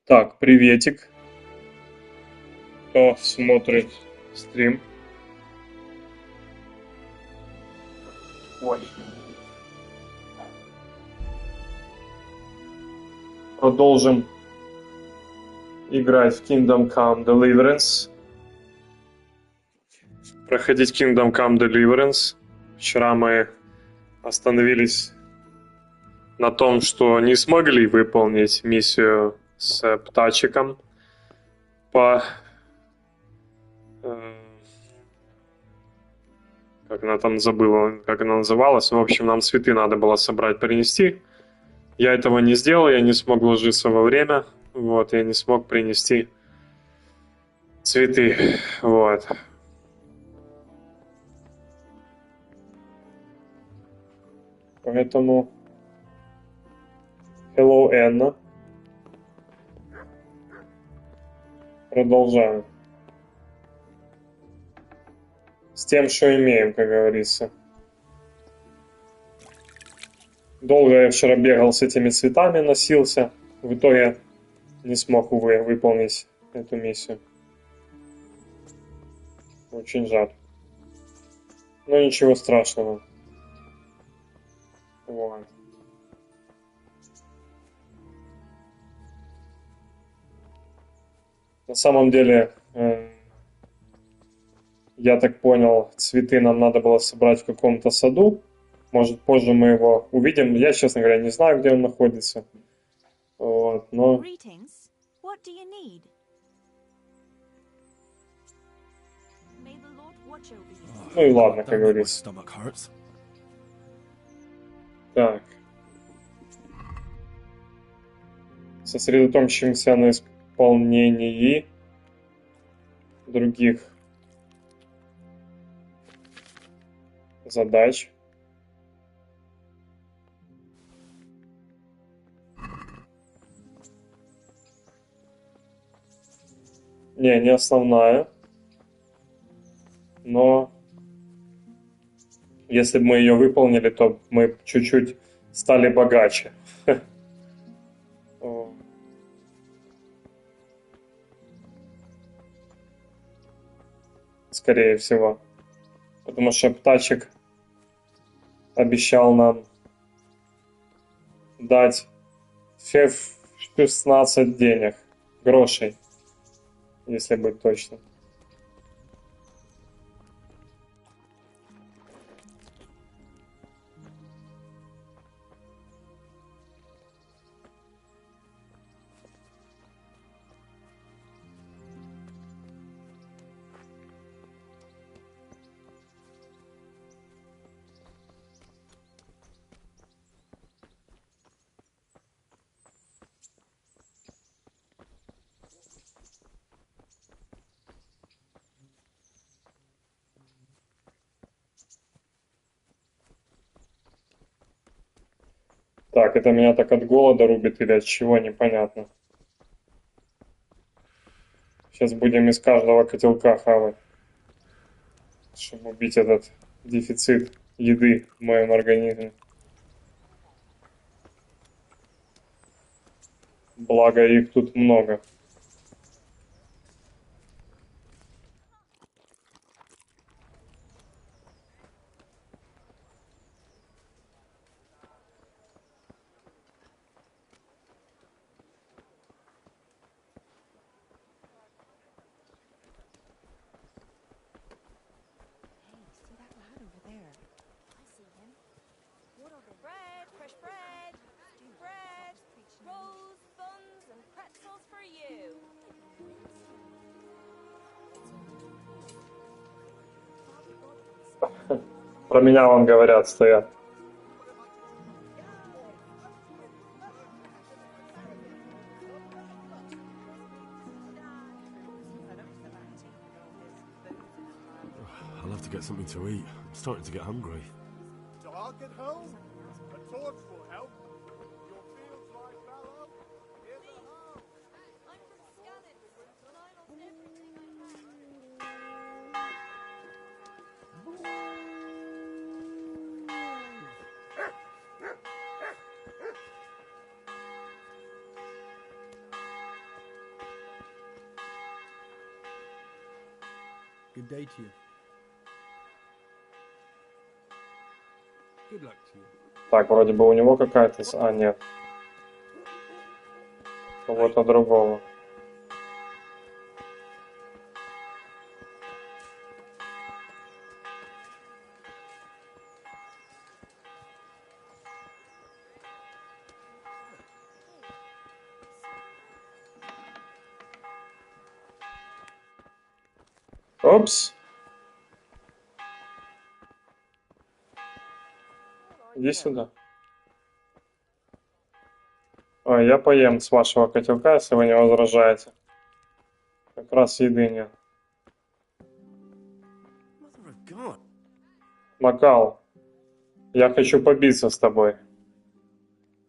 Так, приветик, кто смотрит стрим. Ой. Продолжим играть в Kingdom Come Deliverance. Проходить Kingdom Come Deliverance. Вчера мы остановились на том, что не смогли выполнить миссию с птачиком по... как она там забыла, как она называлась. В общем, нам цветы надо было собрать, принести. Я этого не сделал, я не смог вложиться во время. Вот, я не смог принести цветы. Вот. Поэтому... Hello, Энна. Продолжаем. С тем, что имеем, как говорится. Долго я вчера бегал с этими цветами, носился. В итоге не смог, увы, выполнить эту миссию. Очень жаль. Но ничего страшного. Вот. На самом деле, я так понял, цветы нам надо было собрать в каком-то саду. Может, позже мы его увидим. Я, честно говоря, не знаю, где он находится. Вот, но... Ну и ладно, как говорится. Так. Сосредоточимся на исполнении других задач. Не основная. Но если бы мы ее выполнили, то мы чуть-чуть стали богаче. Скорее всего. Потому что птачек обещал нам дать 16 денег, грошей, если быть точным. Так, это меня так от голода рубит или от чего, непонятно. Сейчас будем из каждого котелка хавать, чтобы убить этот дефицит еды в моем организме. Благо их тут много. Про меня вон говорят, стоят. I'll have to get something to eat. I'm starting to get hungry. So I'll get home. A torch will help. Your fields lie fallow. Here's a hoe. I'm from Scannon, and I lost everything I had. Good day to you. Good luck to you. Так, вроде бы у него какая-то... А, нет. Кого-то другого. Опс. Иди сюда. Ой, я поем с вашего котелка, если вы не возражаете. Как раз еды нет. Mother of God. Макал, я хочу побиться с тобой.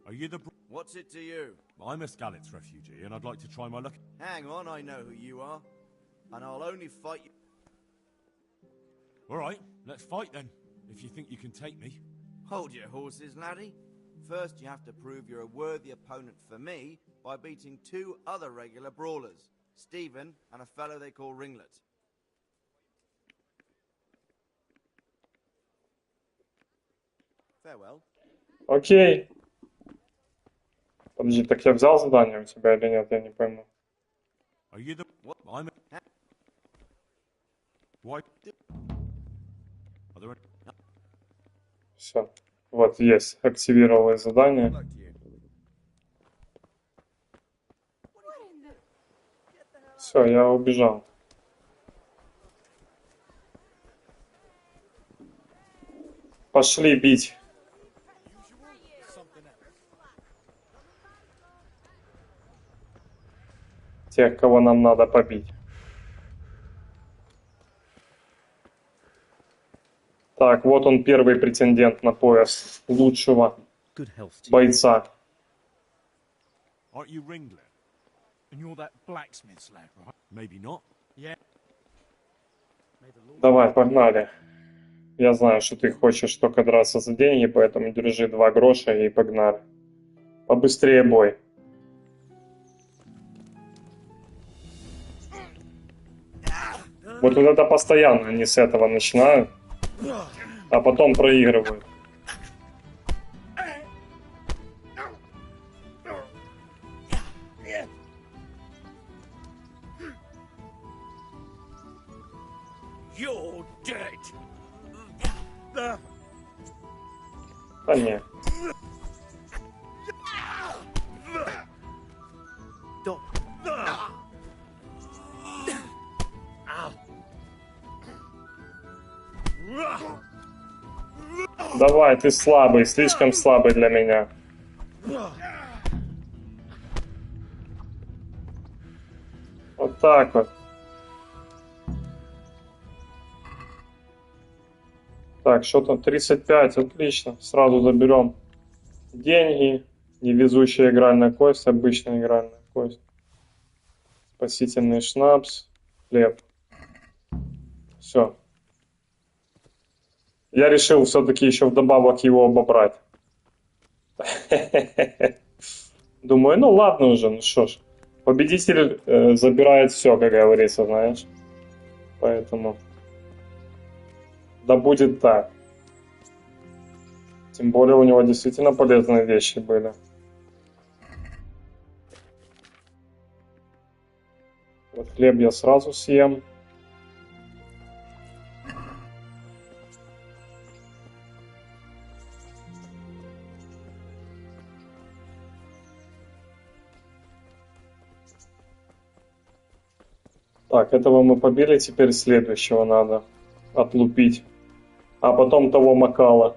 Are you the... What's it to you? I'm a Skalitz refugee, and I'd like to try my luck. Hang on, I know who you are. And I'll only fight you. All right, let's fight then, if you think you can take me. Hold your horses, laddie. First, you have to prove you're a worthy opponent for me by beating two other regular brawlers, Stephen and a fellow they call Ringlet. Farewell. Окей. Подожди, так я взял задание у тебя или нет, я не пойму. Are you the... What? I'm a... Why... Are there... Все. Вот, есть. Активировалось задание. Good luck to you. Все, я убежал. Пошли бить. Тех, кого нам надо побить. Так, вот он первый претендент на пояс лучшего Good health to you. бойца. Aren't you Ringlet? And you're that blacksmith's lad, right? Maybe not. Yeah. May the Lord... Давай, погнали. Я знаю, что ты хочешь только драться за деньги, поэтому держи 2 гроша и погнали. Побыстрее бой. Вот это постоянно они с этого начинают, а потом проигрывают. You're dead. Да не. Давай, ты слабый, слишком слабый для меня. Вот так вот. Так, что там? 35, отлично. Сразу заберем деньги. Невезущая игральная кость, обычная игральная кость. Спасительный шнапс, хлеб. Все. Я решил все-таки еще вдобавок его обобрать. Думаю, ну ладно уже, ну что ж. Победитель забирает все, как говорится, знаешь. Поэтому... Да будет так. Тем более у него действительно полезные вещи были. Вот хлеб я сразу съем. Так, этого мы побили, теперь следующего надо отлупить. А потом того Макала.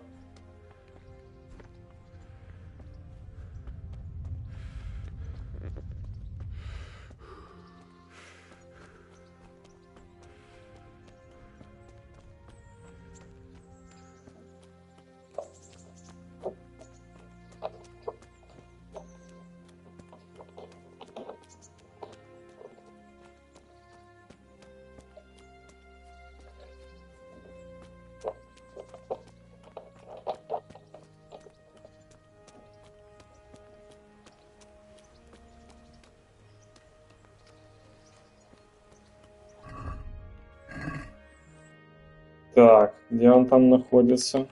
Так, где он там находится?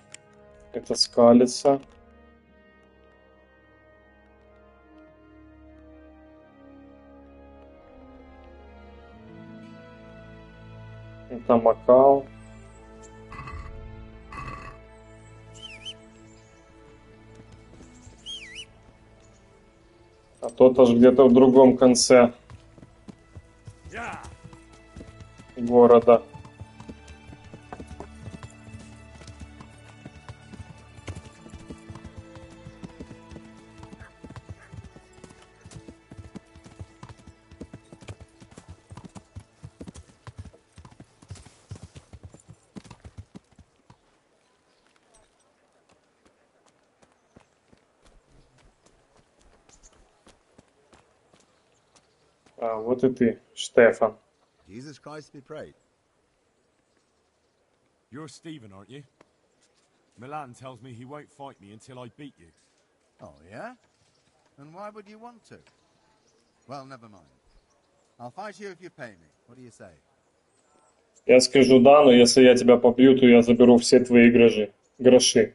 Это скалится. Это Макау. А тот аж где-то в другом конце города. А, вот и ты, Штефан. Jesus Christ be praised. You're Stephen, aren't you? Milan tells me he won't fight me until I beat you. Oh, yeah? And why would you want to? Well, never mind. I'll fight you if you pay me. What do you say? Я скажу да, но если я тебя побью, то я заберу все твои гроши. Farewell.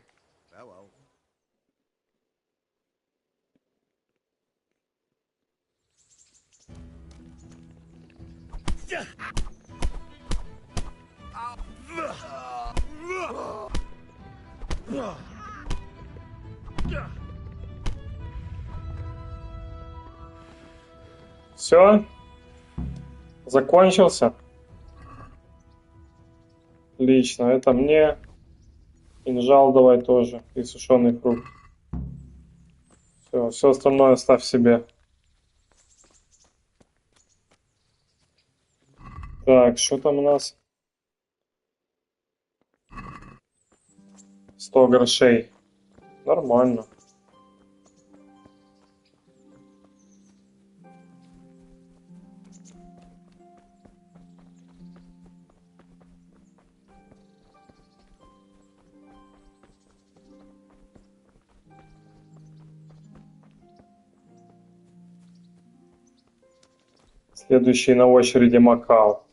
Все? Закончился? Отлично, это мне. Кинжал давай тоже. И сушеный фрукт. Все остальное оставь себе. Так, что там у нас? 100 грошей. Нормально. Следующий на очереди Макао.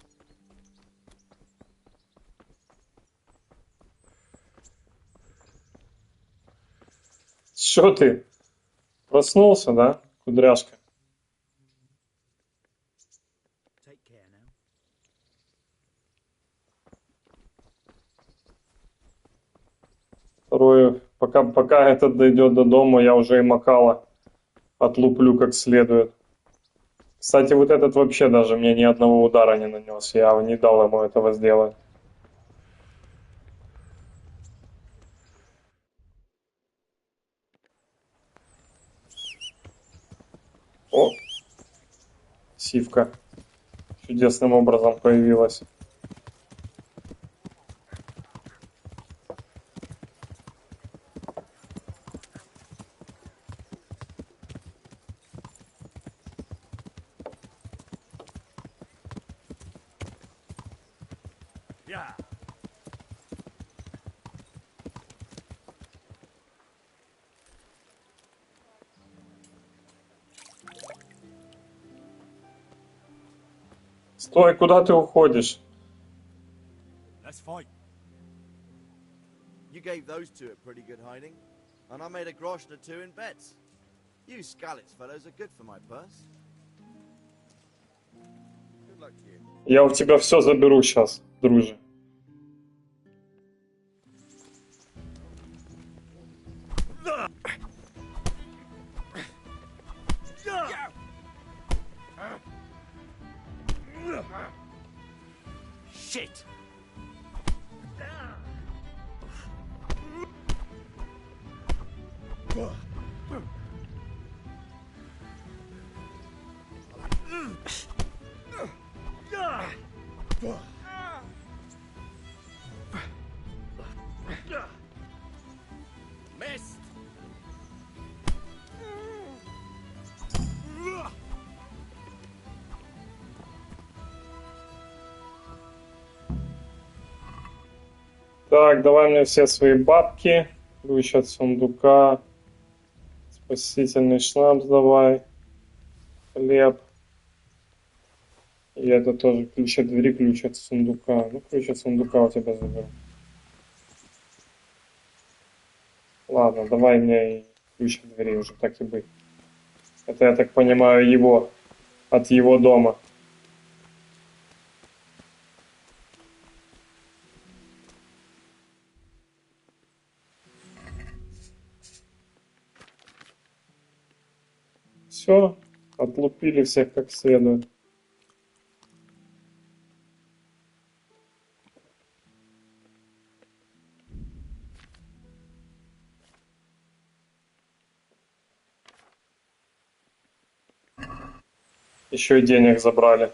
Что ты? Проснулся, да, кудряшка? Take care now. Второе, пока этот дойдет до дома, я уже и Макала отлуплю как следует. Кстати, вот этот вообще даже мне ни одного удара не нанес. Я не дал ему этого сделать. О! Сивка чудесным образом появилась. Yeah. Стой, куда ты уходишь? Let's fight. You gave those two a pretty good hiding, and I made a grosh or two in bets. You Scalitz fellows are good for my purse. Good luck to you. Я у тебя все заберу сейчас, друже. Shit! Missed! Так, давай мне все свои бабки. Ключ от сундука. Спасительный шнапс давай. Хлеб. И это тоже ключ от двери, ключ от сундука. Ну, ключ от сундука у тебя заберу. Ладно, давай мне ключ от двери уже, так и быть. Это, я так понимаю, его, от его дома. Все, отлупили всех как следует. Еще и денег забрали.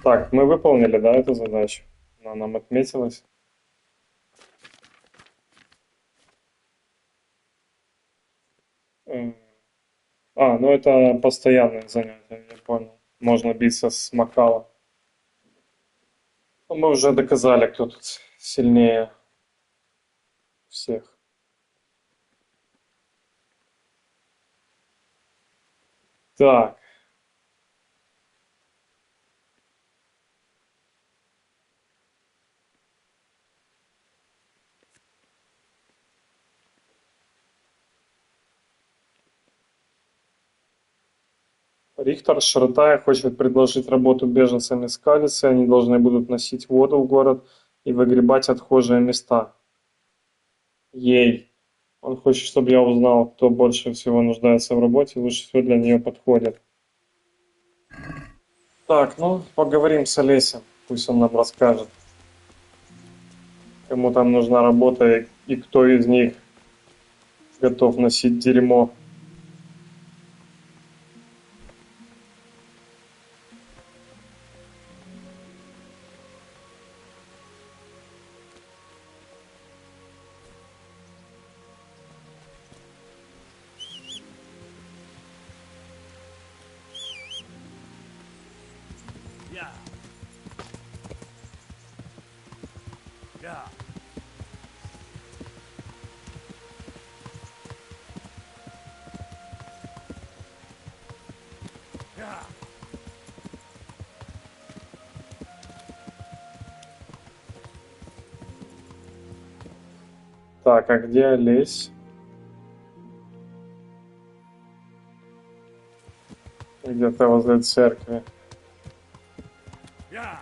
Так, мы выполнили, да, эту задачу? Она нам отметилась. Ну это постоянное занятие, я понял. Можно биться с Макала. Ну, мы уже доказали, кто тут сильнее всех. Так. Рихтер Шартая хочет предложить работу беженцам из Калицы. Они должны будут носить воду в город и выгребать отхожие места. Ей. Он хочет, чтобы я узнал, кто больше всего нуждается в работе и лучше всего для нее подходит. Так, ну, поговорим с Олесем. Пусть он нам расскажет, кому там нужна работа и кто из них готов носить дерьмо. Yeah. Yeah. Yeah. Так, а где Олесь? Где-то возле церкви. Yeah.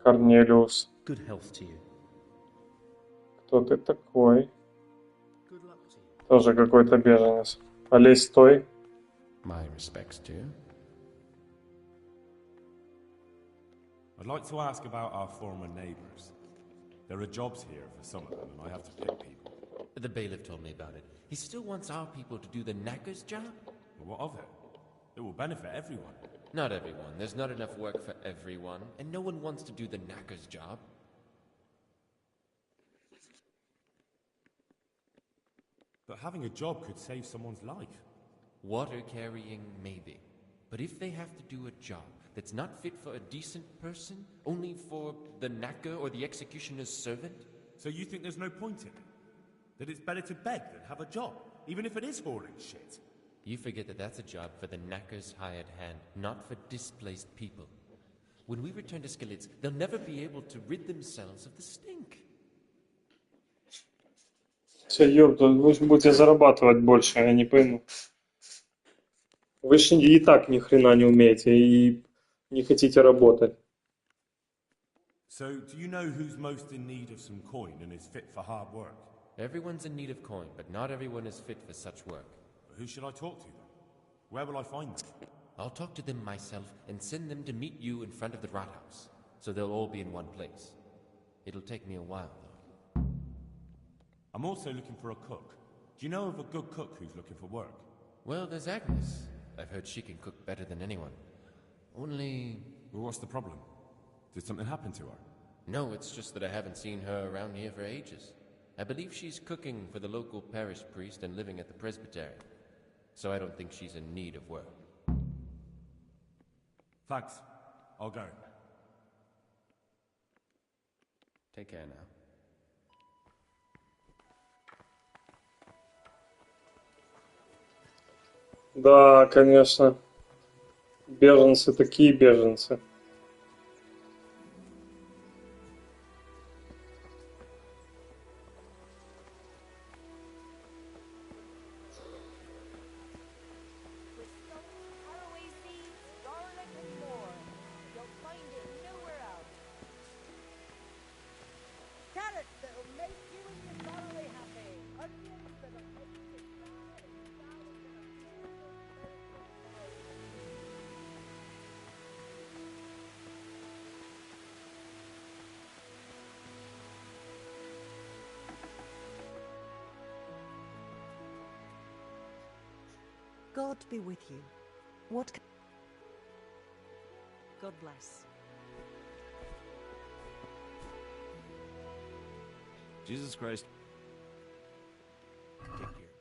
Корнелиус. Good health to you. Кто ты такой? Good luck to you. Тоже какой-то беженец. Олесь, стой. My respects to you. I'd like to ask about our former neighbours. There are jobs here for some of them, and I have to pick people. The bailiff told me about it. He still wants our people to do the knacker's job? But what of it? It will benefit everyone. Not everyone. There's not enough work for everyone, and no one wants to do the knacker's job. But having a job could save someone's life. Water carrying, maybe. But if they have to do a job that's not fit for a decent person, only for the knacker or the executioner's servant? So you think there's no point in it? That it's better to beg than have a job, even if it is hauling shit? You forget that that's a job for the knacker's hired hand, not for displaced people. When we return to Skalitz, they'll never be able to rid themselves of the stink. Все, ёпта, вы ж будете зарабатывать больше, я не пойму. Вы же и так ни хрена не умеете и не хотите работать. So, do you know who's most in need of some coin and is fit for hard work? Everyone's in need of coin, but not everyone is fit for such work. But who should I talk to then? Where will I find them? I'll talk to them myself and send them to meet you in front of the Rathaus, so they'll all be in one place. It'll take me a while, though. I'm also looking for a cook. Do you know of a good cook who's looking for work? Well, there's Agnes. I've heard she can cook better than anyone. Only... Well, what's the problem? Did something happen to her? No, it's just that I haven't seen her around here for ages. I believe she's cooking for the local parish priest and living at the presbytery. So I don't think she's in need of work. Thanks. I'll go. Take care now. Да, конечно. Беженцы такие беженцы. With salt, caraway seeds, garlic, and more. You'll find it nowhere else. Carrots that'll make you and your family happy. Onions that'll make you smile, and shallots that'll fill your spirit with pride. God be with you. What? God bless. Jesus Christ. Take care.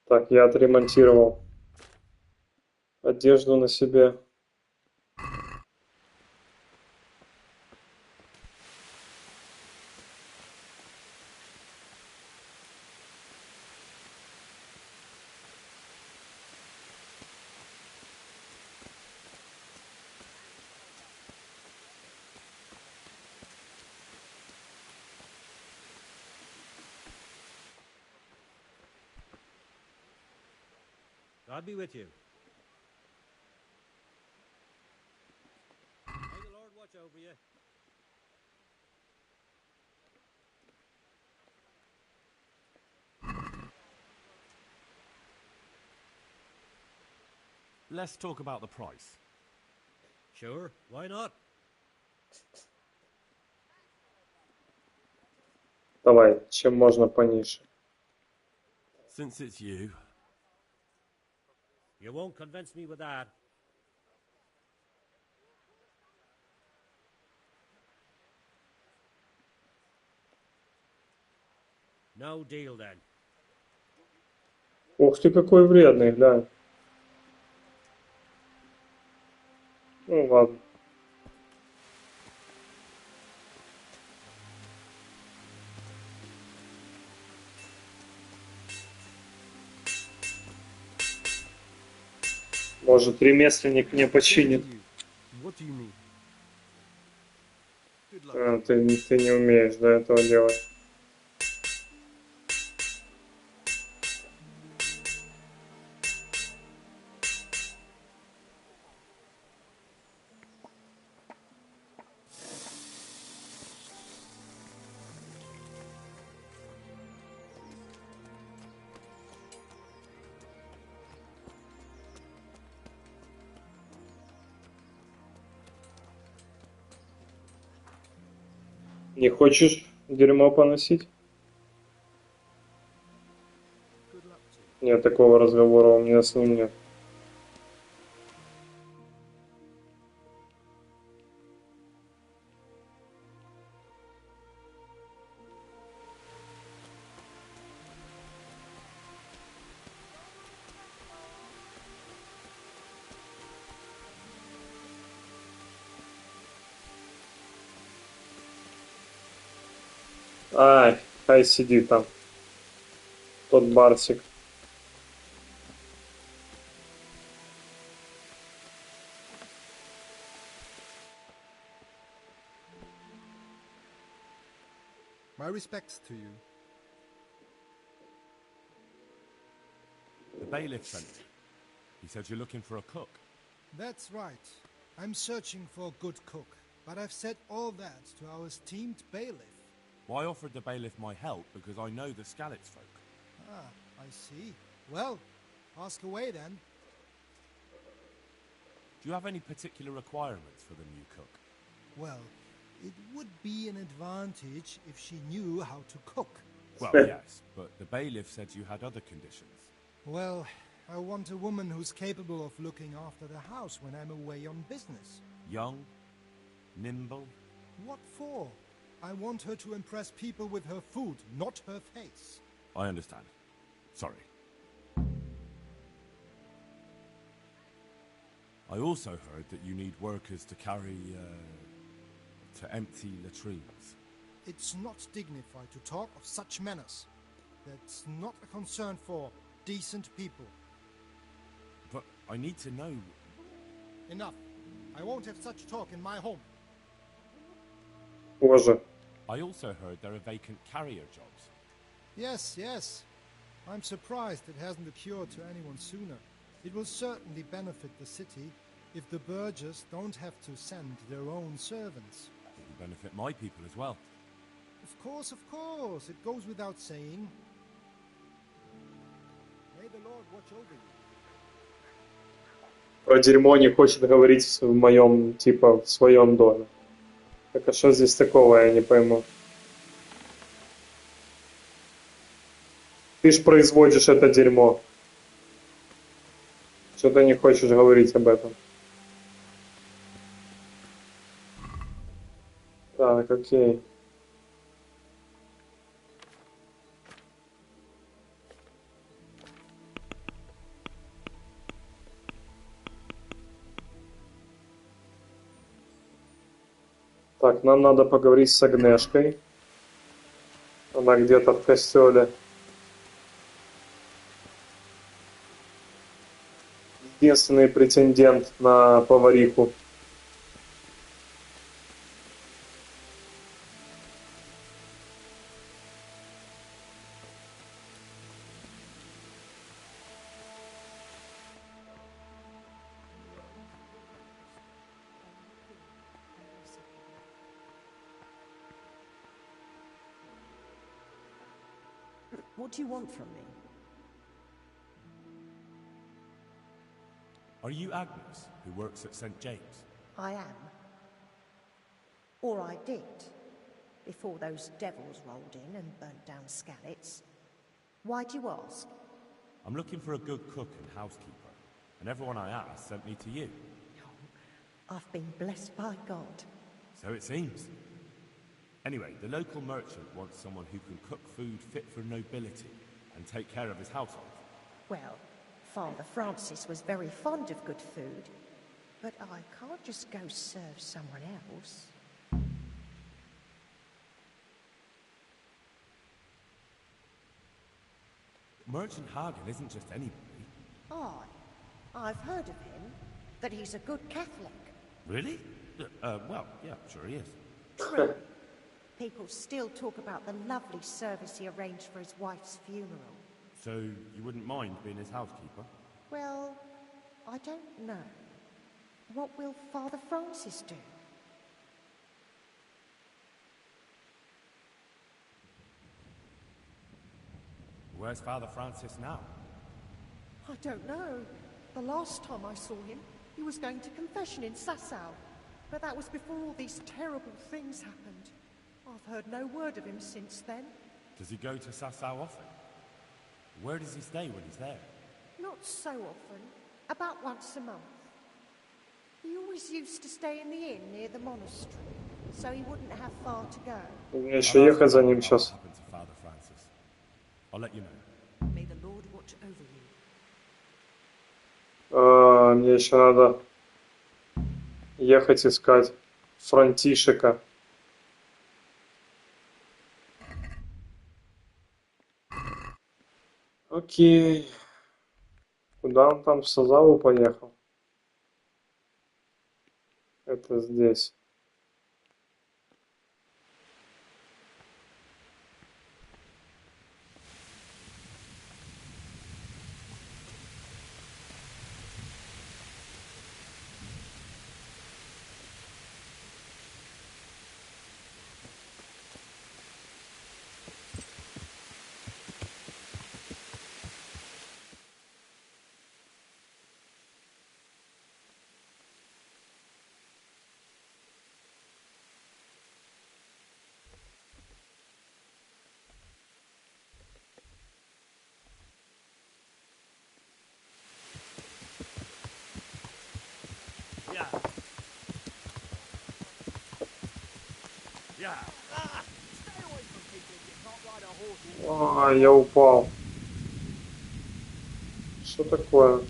Так, я отремонтировал одежду на себе. God be with you. May the Lord watch over you. Let's talk about the price. Sure, why not? Давай, чем можно пониже. Since it's you, You won't convince me with that. No deal then. Ух ты, какой вредный, глянь. Ну ладно. Может, ремесленник мне починит. what do you mean? Good luck. А, ты не умеешь, да, этого делать. Не хочешь дерьмо поносить? Good luck to you. Нет, такого разговора у меня с ним нет. Ай, хай сидит там. Тот Барсик. My respects to you. The bailiff sent me. He said you're looking for a cook. That's right. I'm searching for a good cook, but I've said all that to our esteemed bailiff. Well, I offered the bailiff my help because I know the Skalitz folk. Ah, I see. Well, ask away then. Do you have any particular requirements for the new cook? Well, it would be an advantage if she knew how to cook. Well, yes, but the bailiff said you had other conditions. Well, I want a woman who's capable of looking after the house when I'm away on business. Young, nimble. What for? I want her to impress people with her food, not her face. I understand. Sorry. I also heard that you need workers to carry, to empty latrines. It's not dignified to talk of such manners. That's not a concern for decent people. But I need to know... Enough. I won't have such talk in my home. Боже. I also heard there are vacant carrier jobs. Yes, yes. I'm surprised it hasn't occurred to anyone sooner. It will certainly benefit the city if the burghers don't have to send their own servants. It will benefit my people as well. Of course, it goes without saying. May the Lord watch over you. Про дерьмо не хочет говорить в моем, типа, в своем доме. Так а что здесь такого, я не пойму. Ты ж производишь это дерьмо. Что ты не хочешь говорить об этом? Так, окей. Так, нам надо поговорить с Агнешкой. Она где-то в костеле. Единственный претендент на повариху. What do you want from me? Are you Agnes, who works at St. James? I am. Or I did, before those devils rolled in and burnt down Skalitz. Why do you ask? I'm looking for a good cook and housekeeper, and everyone I asked sent me to you. I've been blessed by God. So it seems. Anyway, the local merchant wants someone who can cook food fit for nobility and take care of his household. Well, Father Francis was very fond of good food, but I can't just go serve someone else. Merchant Hagen isn't just anybody. I've heard of him, that he's a good Catholic. Really? Well, yeah, sure he is. True. People still talk about the lovely service he arranged for his wife's funeral. So you wouldn't mind being his housekeeper? Well, I don't know. What will Father Francis do? Where's Father Francis now? I don't know. The last time I saw him, he was going to confession in Sasau. But that was before all these terrible things happened. I've heard no word of him since then. Does he go to Sasau often? Where does he stay when he's there? Not so often. About once a month. He always used to stay in the inn near the monastery, so he wouldn't have far to go. Мне еще ехать за ним сейчас. What happened to Father Francis? I'll let you know. May the Lord watch over you. Мне еще надо ехать искать Франтишека. Окей. Куда он там в Сазаву поехал? Это здесь. А, я упал. Что такое?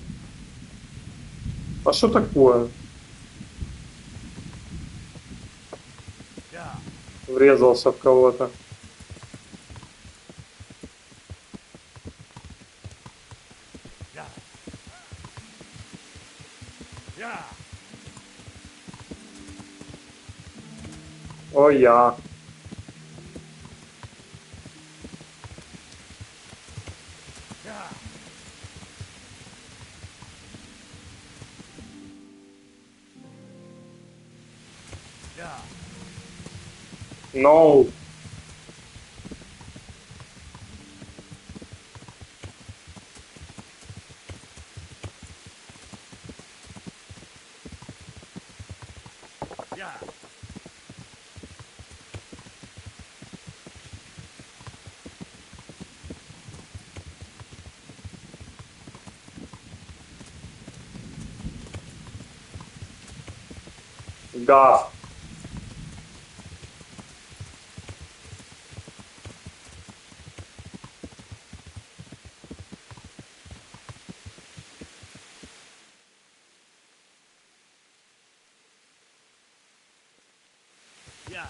А что такое? Yeah. Врезался в кого-то. Yeah. Yeah. О, я. Yeah. Yeah. No. Yeah. Газ. Yeah.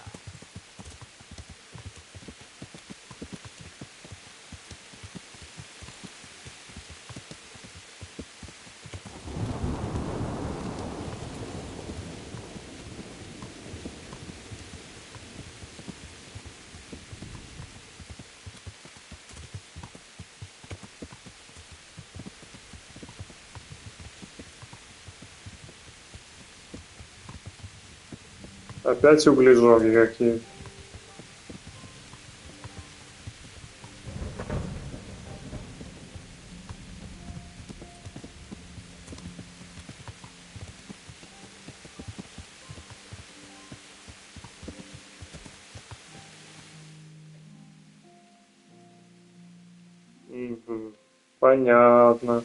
Опять углежоги какие-то. Мгм. Понятно.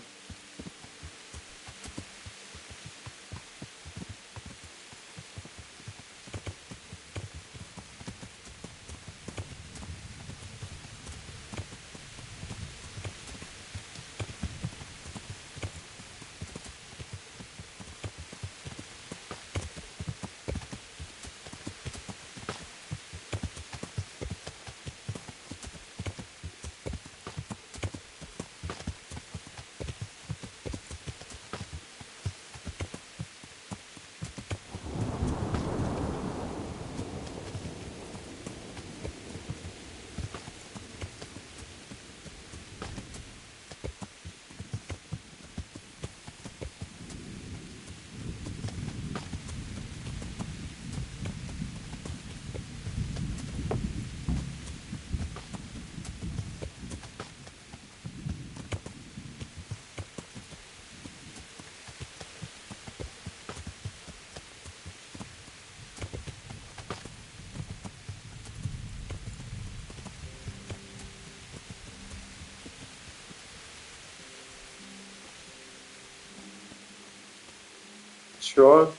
Чё?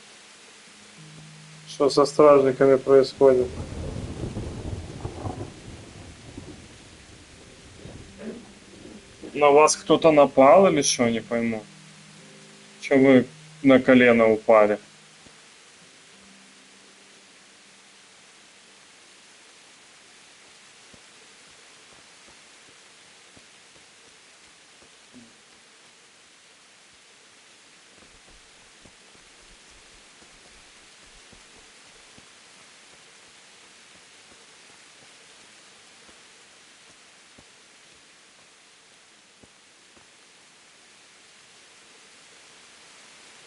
Что со стражниками происходит? На вас кто-то напал или что? Не пойму. Чё вы на колено упали?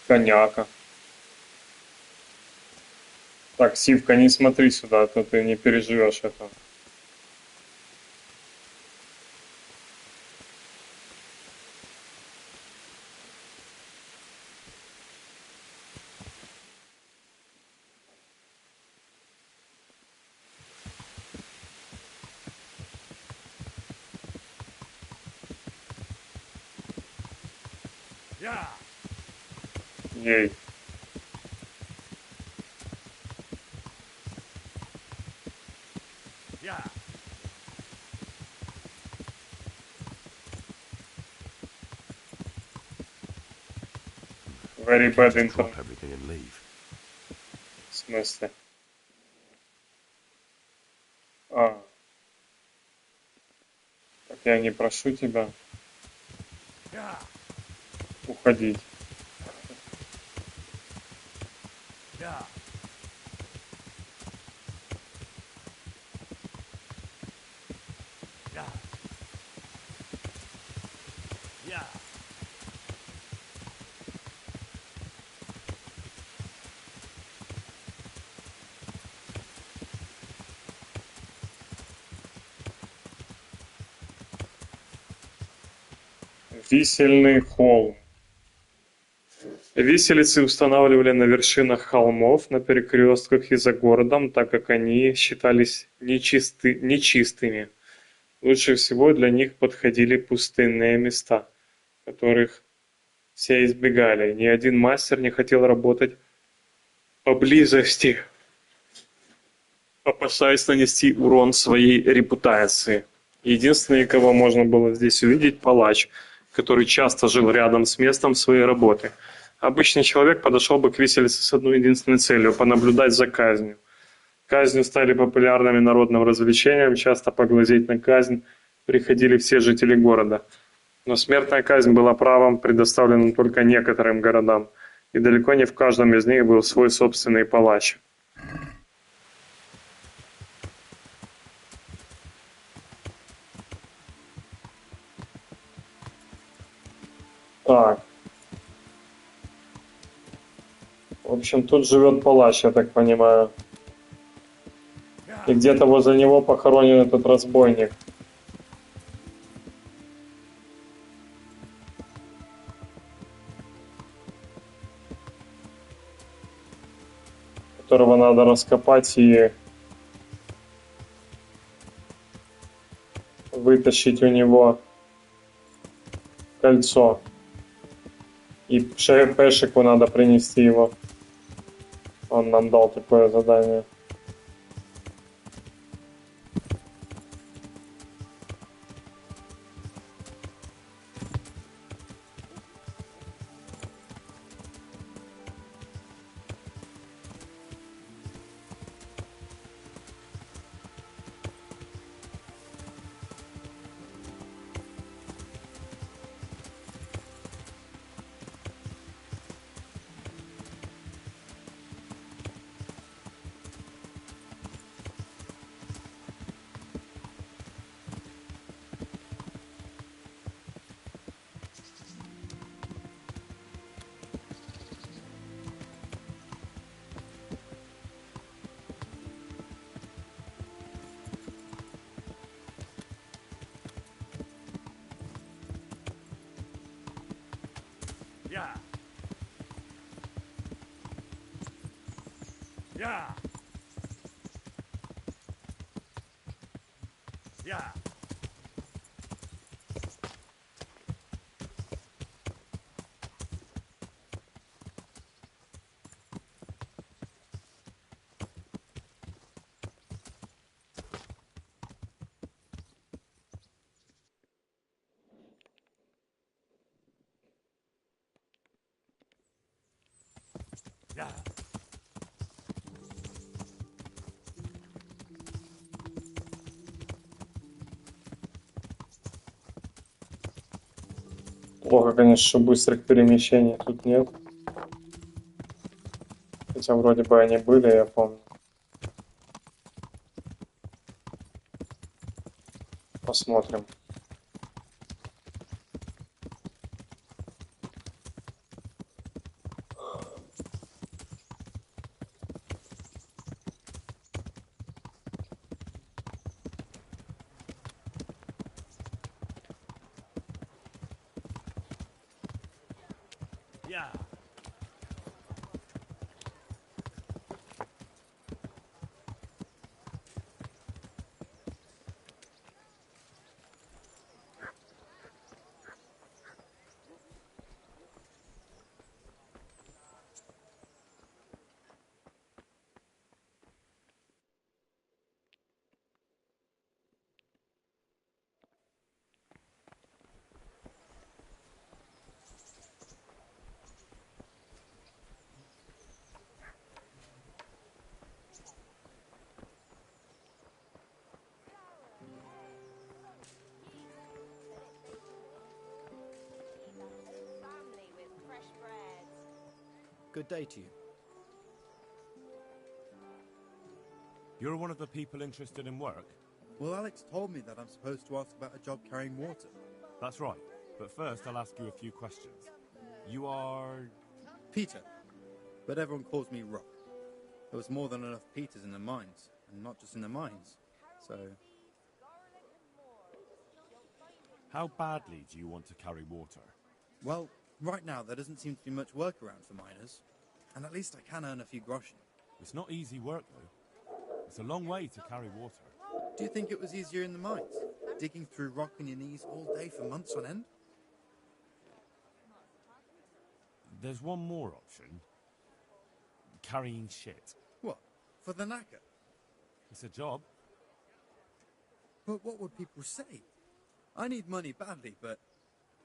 Коняка. Так, Сивка, не смотри сюда, а то ты не переживешь это. Yeah. Ей. Yeah. Very Can't bad just internet. drop everything and leave. В смысле? А, так я не прошу тебя уходить. Висельный холм. Виселицы устанавливали на вершинах холмов, на перекрестках и за городом, так как они считались нечистыми. Лучше всего для них подходили пустынные места, которых все избегали. Ни один мастер не хотел работать поблизости, опасаясь нанести урон своей репутации. Единственный, кого можно было здесь увидеть, палач, который часто жил рядом с местом своей работы. Обычный человек подошел бы к виселице с одной единственной целью – понаблюдать за казнью. Казни стали популярным народным развлечением, часто поглазеть на казнь приходили все жители города. Но смертная казнь была правом, предоставленным только некоторым городам, и далеко не в каждом из них был свой собственный палач. Так. В общем, тут живет палач, я так понимаю. И где-то возле него похоронен этот разбойник. Которого надо раскопать и вытащить у него кольцо. И Пешику надо принести его. Он нам дал такое задание. Плохо, конечно, что быстрых перемещений тут нет. Хотя вроде бы они были, я помню. Посмотрим. Good day to you. You're one of the people interested in work? Well, Alex told me that I'm supposed to ask about a job carrying water. That's right. But first, I'll ask you a few questions. You are... Peter. But everyone calls me Rock. There was more than enough Peters in the mines, and not just in the mines. So... How badly do you want to carry water? Well, right now there doesn't seem to be much work around for miners. And at least I can earn a few groschen. It's not easy work, though. It's a long way to carry water. Do you think it was easier in the mines? Digging through rock on your knees all day for months on end? There's one more option. Carrying shit. What? For the knacker? It's a job. But what would people say? I need money badly, but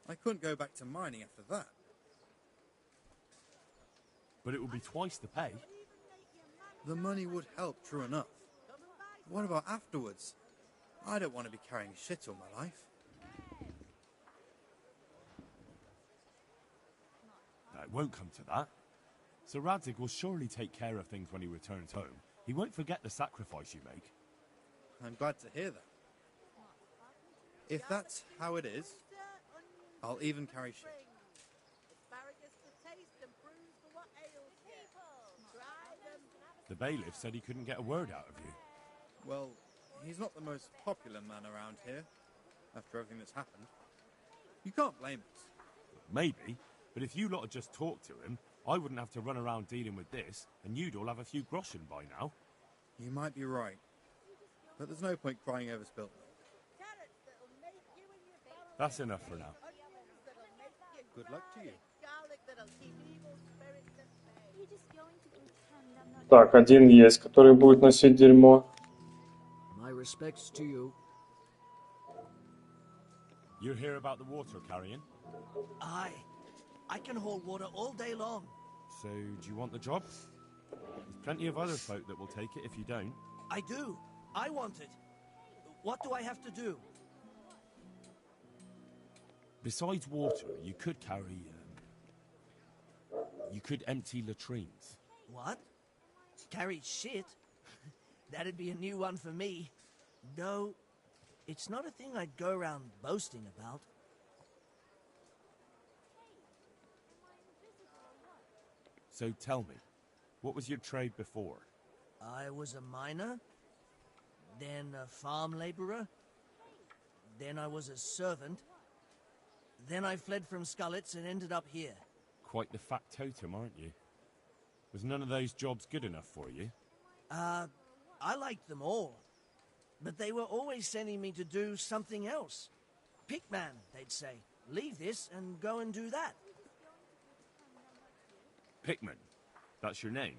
I couldn't go back to mining after that. But it would be twice the pay. The money would help, true enough. What about afterwards? I don't want to be carrying shit all my life. It won't come to that. Sir Radzig will surely take care of things when he returns home. He won't forget the sacrifice you make. I'm glad to hear that. If that's how it is, I'll even carry shit. The bailiff said he couldn't get a word out of you. Well, he's not the most popular man around here, after everything that's happened. You can't blame us. Maybe, but if you lot had just talked to him, I wouldn't have to run around dealing with this, and you'd all have a few groschen by now. You might be right. But there's no point crying over spilt milk. That's enough for now. Good luck to you. Так, один есть, который будет носить дерьмо. My respects to you. You hear about the water carrying? Aye. I can haul water all day long. So, do you want the job? There's plenty of other folk that will take it if you don't. I do. I want it. What do I have to do? Besides water, you could carry... you could empty latrines. What? Carry shit? That'd be a new one for me. No, it's not a thing I'd go around boasting about. So tell me, what was your trade before? I was a miner, then a farm laborer, then I was a servant, then I fled from Skullets and ended up here. Quite the factotum, aren't you? Was none of those jobs good enough for you? I liked them all, but they were always sending me to do something else. Pickman, they'd say. Leave this and go and do that. Pickman? That's your name?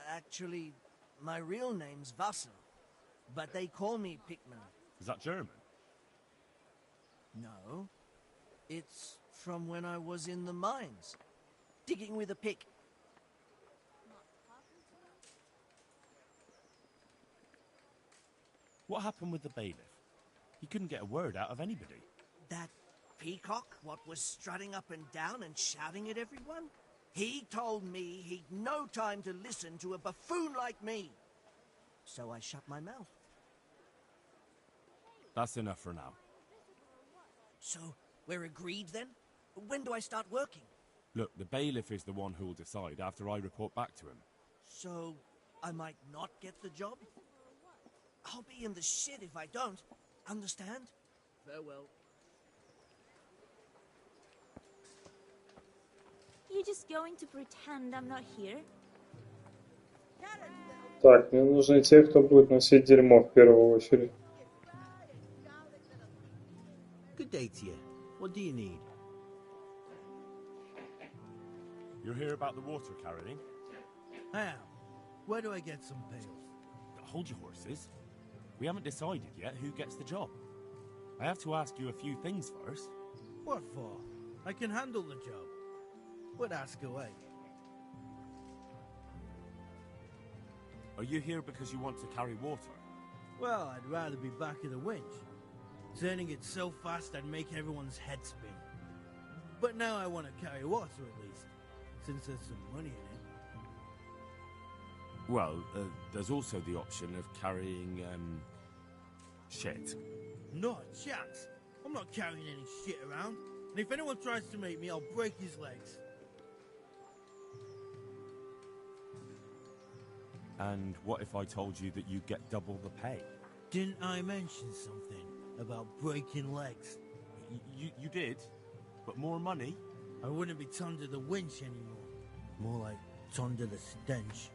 Actually, my real name's Vassal, but they call me Pickman. Is that German? No. It's from when I was in the mines, digging with a pick. What happened with the bailiff? He couldn't get a word out of anybody. That peacock, what was strutting up and down and shouting at everyone? He told me he'd no time to listen to a buffoon like me. So I shut my mouth. That's enough for now. So, we're agreed then? When do I start working? Look, the bailiff is the one who'll decide after I report back to him. So, I might not get the job? I'll be in the shit if I don't. Understand? Farewell. You just going to pretend I'm not here? Так, мне нужны те, кто будет носить дерьмо в первую очередь. Good day to you. What do you need? You're here about the water carrying? I am. Where do I get some pails? Hold your horses. We haven't decided yet who gets the job. I have to ask you a few things first. What for? I can handle the job. But ask away. Are you here because you want to carry water? Well, I'd rather be back at the winch. Turning it so fast I'd make everyone's head spin. But now I want to carry water at least. since there's some money in it. Well, there's also the option of carrying, shit. Not a chance. I'm not carrying any shit around. And if anyone tries to meet me, I'll break his legs. And what if I told you that you get double the pay? Didn't I mention something about breaking legs? You did? But more money? I wouldn't be tongue to the winch anymore. More like tongue to the stench.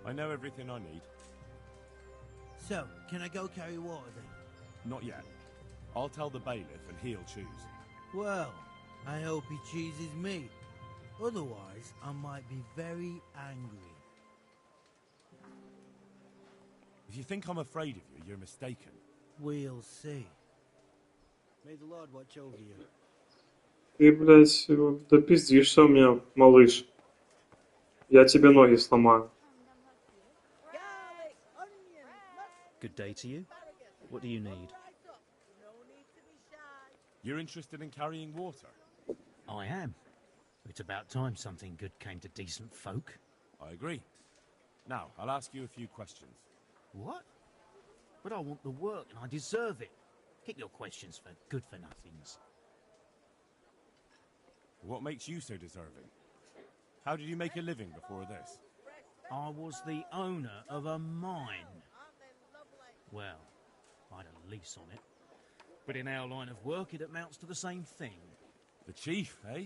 I know everything I need. So, can I go carry water then? Not yet. I'll tell the bailiff and he'll choose. Well, I hope he chooses me. Otherwise, I might be very angry. If you think I'm afraid of you, you're mistaken. We'll see. May the Lord watch over you. Ты, блядь, допиздишься у меня, малыш. Я тебе ноги сломаю. Good day to you. What do you need? You're interested in carrying water? I am. It's about time something good came to decent folk. I agree. Now, I'll ask you a few questions. What? But I want the work and I deserve it. Keep your questions for good-for-nothings. What makes you so deserving? How did you make a living before this? I was the owner of a mine. Well, I had a lease on it. But in our line of work, it amounts to the same thing. The chief, eh?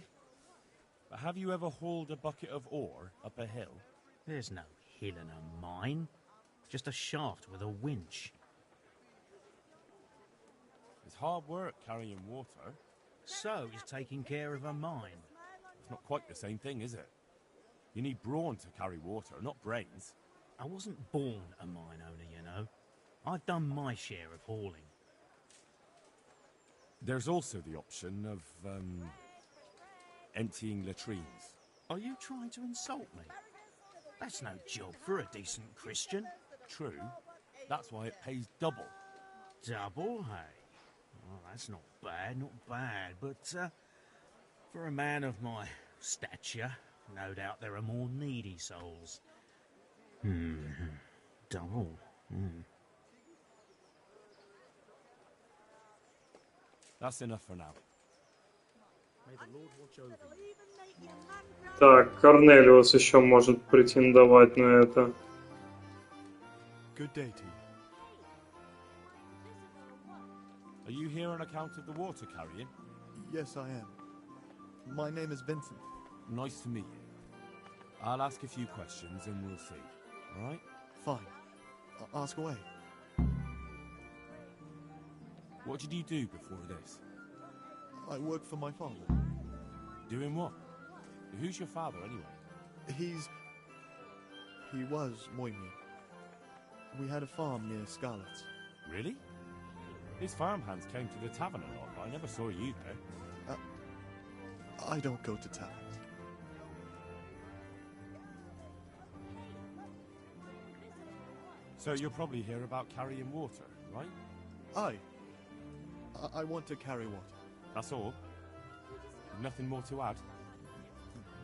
But have you ever hauled a bucket of ore up a hill? There's no hill in a mine. Just a shaft with a winch. It's hard work carrying water. So is taking care of a mine. It's not quite the same thing, is it? You need brawn to carry water, not brains. I wasn't born a mine owner, you know. I've done my share of hauling. There's also the option of, emptying latrines. Are you trying to insult me? That's no job for a decent Christian. True. That's why it pays double. Double, hey? Well, that's not bad. But for a man of my stature, no doubt there are more needy souls. Double. That's enough for now. May the Lord watch over you. Так, Корнелиус еще может претендовать на это. Good day to you. Are you here on account of the water carrying? Yes, I am. My name is Vincent. Nice to meet you. I'll ask a few questions and we'll see. All right? Fine. Ask away. What did you do before this? I work for my father. Doing what? Who's your father, anyway? He was Moimir. We had a farm near Scarlet's. Really? His farmhands came to the tavern a lot, but I never saw you there. I don't go to taverns. So you're probably here about carrying water, right? I want to carry water. That's all? Nothing more to add?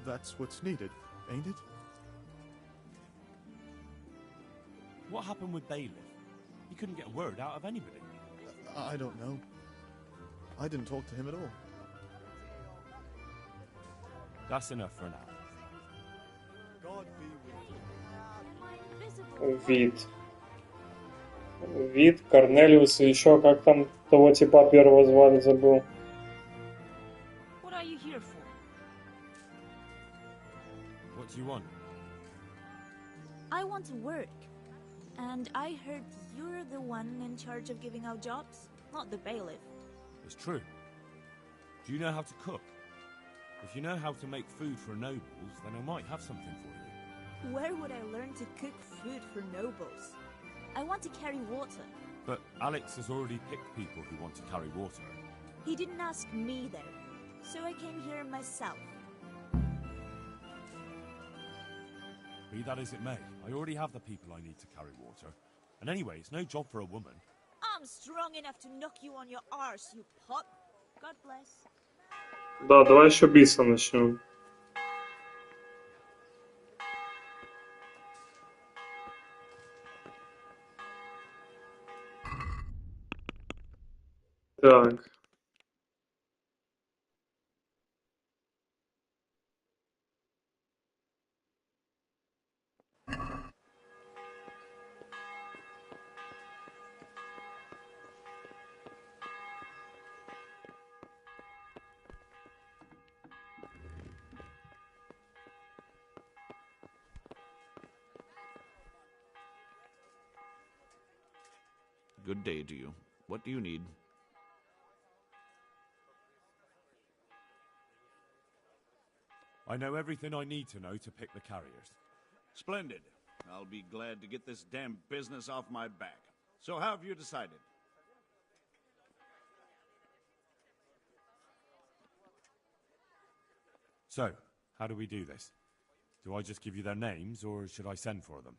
That's what's needed, ain't it? What happened with Bailiff? He couldn't get a word out of anybody. I don't know. I didn't talk to him at all. That's enough for now. God be with you. Вид, Корнелиус и еще как там того типа первого звали, забыл. What are you here for? What do you want? I want to work. And I heard you're the one in charge of giving out jobs, not the bailiff. It's true. Do you know how to cook? If you know how to make food for nobles, then I might have something for you. Where would I learn to cook food for nobles? I want to carry water. But Alex has already picked people who want to carry water. He didn't ask me there, so I came here myself. Be that as it may, I already have the people I need to carry water. And anyway, it's no job for a woman. I'm strong enough to knock you on your arse, you pup. God bless. Да, давай еще биться начнем. Так. Good day to you. What do you need? I know everything I need to know to pick the carriers. Splendid. I'll be glad to get this damn business off my back. So how have you decided? So, how do we do this? Do I just give you their names, or should I send for them?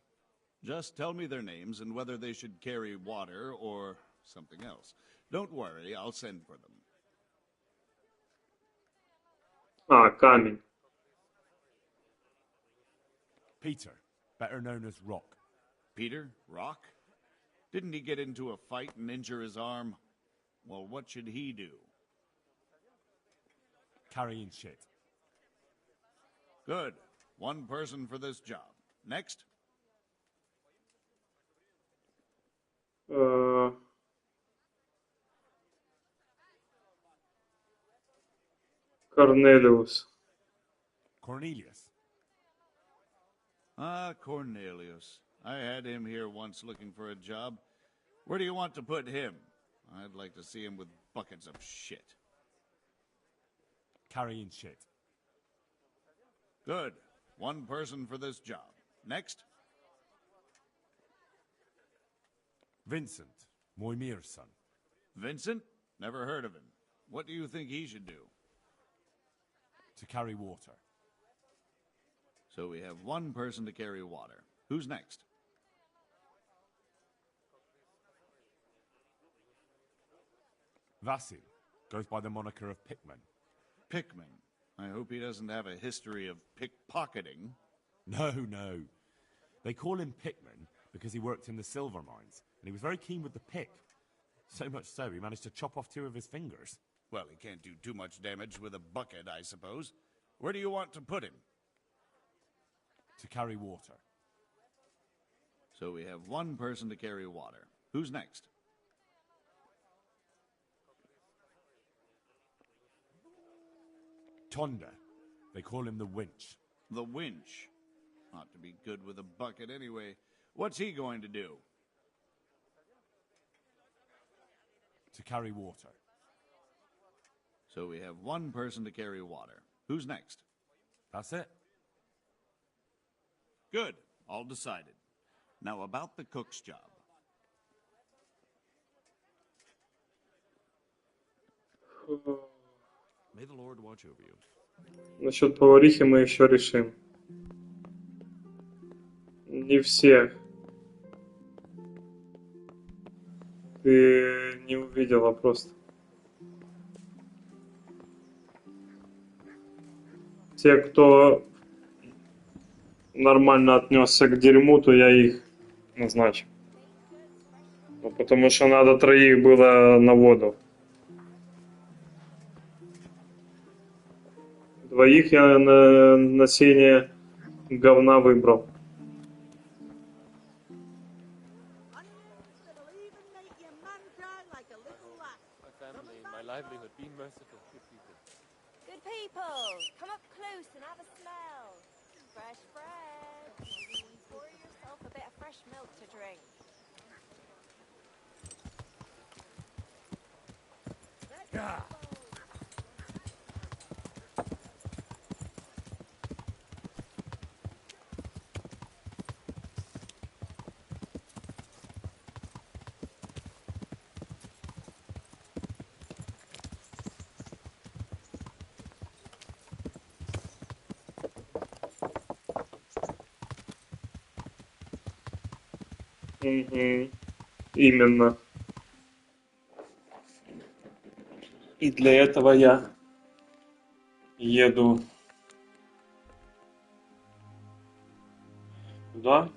Just tell me their names and whether they should carry water or something else. Don't worry, I'll send for them. А, камень. Peter, better known as Rock. Peter? Rock? Didn't he get into a fight and injure his arm? Well, what should he do? Carrying shit. Good. One person for this job. Next? Корнелиус. Cornelius. Ah, Cornelius. I had him here once looking for a job. Where do you want to put him? I'd like to see him with buckets of shit. Carrying shit. Good. One person for this job. Next? Vincent, Moimir's son. Vincent? Never heard of him. What do you think he should do? To carry water. So we have one person to carry water. Who's next? Vasil goes by the moniker of Pickman. Pickman. I hope he doesn't have a history of pickpocketing. No, no. They call him Pickman because he worked in the silver mines, and he was very keen with the pick. So much so, he managed to chop off 2 of his fingers. Well, he can't do too much damage with a bucket, I suppose. Where do you want to put him? To carry water. So we have one person to carry water. Who's next? Tonda. They call him the Winch. The Winch. Ought to be good with a bucket anyway. What's he going to do? To carry water. So we have one person to carry water. Who's next? That's it. Good. All decided. Now about the cook's job. May the Lord watch over you. Насчет поварихи мы еще решим. Не всех. Ты не увидела просто. Те, кто нормально отнесся к дерьму, то я их назначу. Ну, потому что надо 3 было на воду. 2 я на носение говна выбрал. My family, my livelihood, be merciful, good people. Good people, come up close and have a smell. Fresh bread. Pour yourself a bit of fresh milk to drink. Угу. Именно. И для этого я еду туда.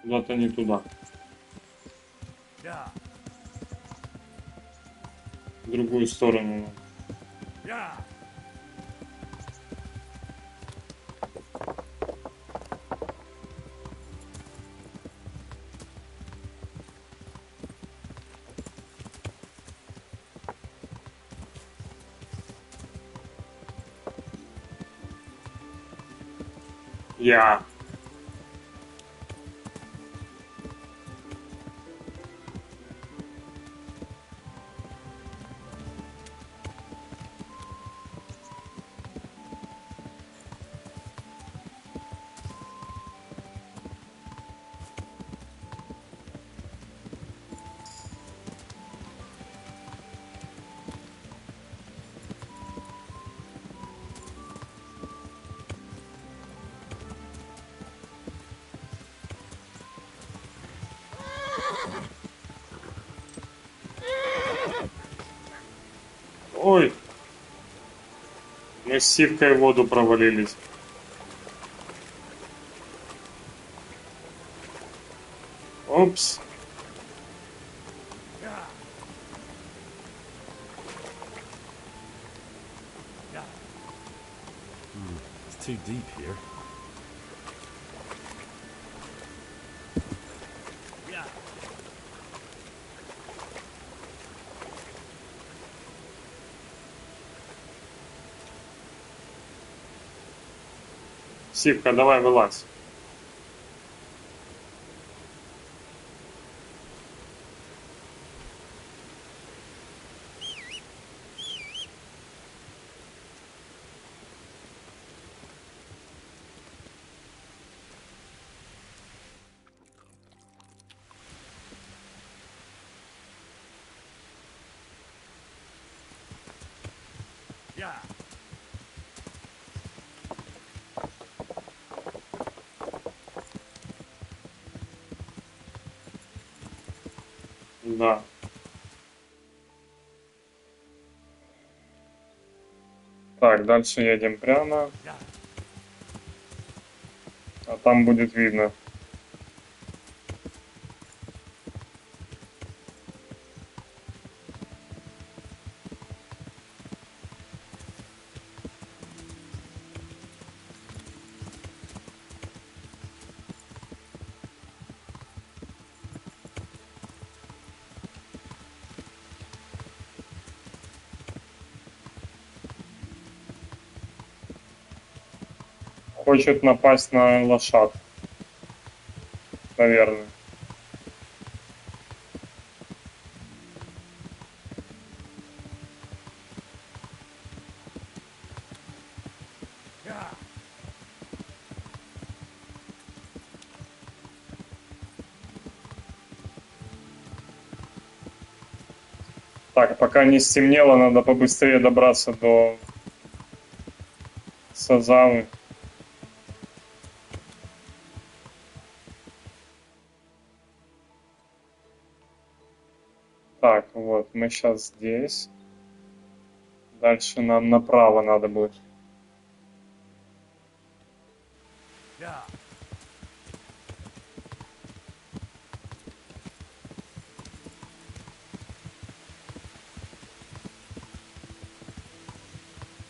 Куда-то не туда. В другую сторону. Я. Ой. Мы с Сивкой в воду провалились. Опс. It's too deep here. Сивка, давай вылазь. Да. Так, дальше едем прямо. А там будет видно. Хочет напасть на лошадь. Наверное. Так, пока не стемнело, надо побыстрее добраться до Сазавы. Так, вот, мы сейчас здесь. Дальше нам направо надо будет.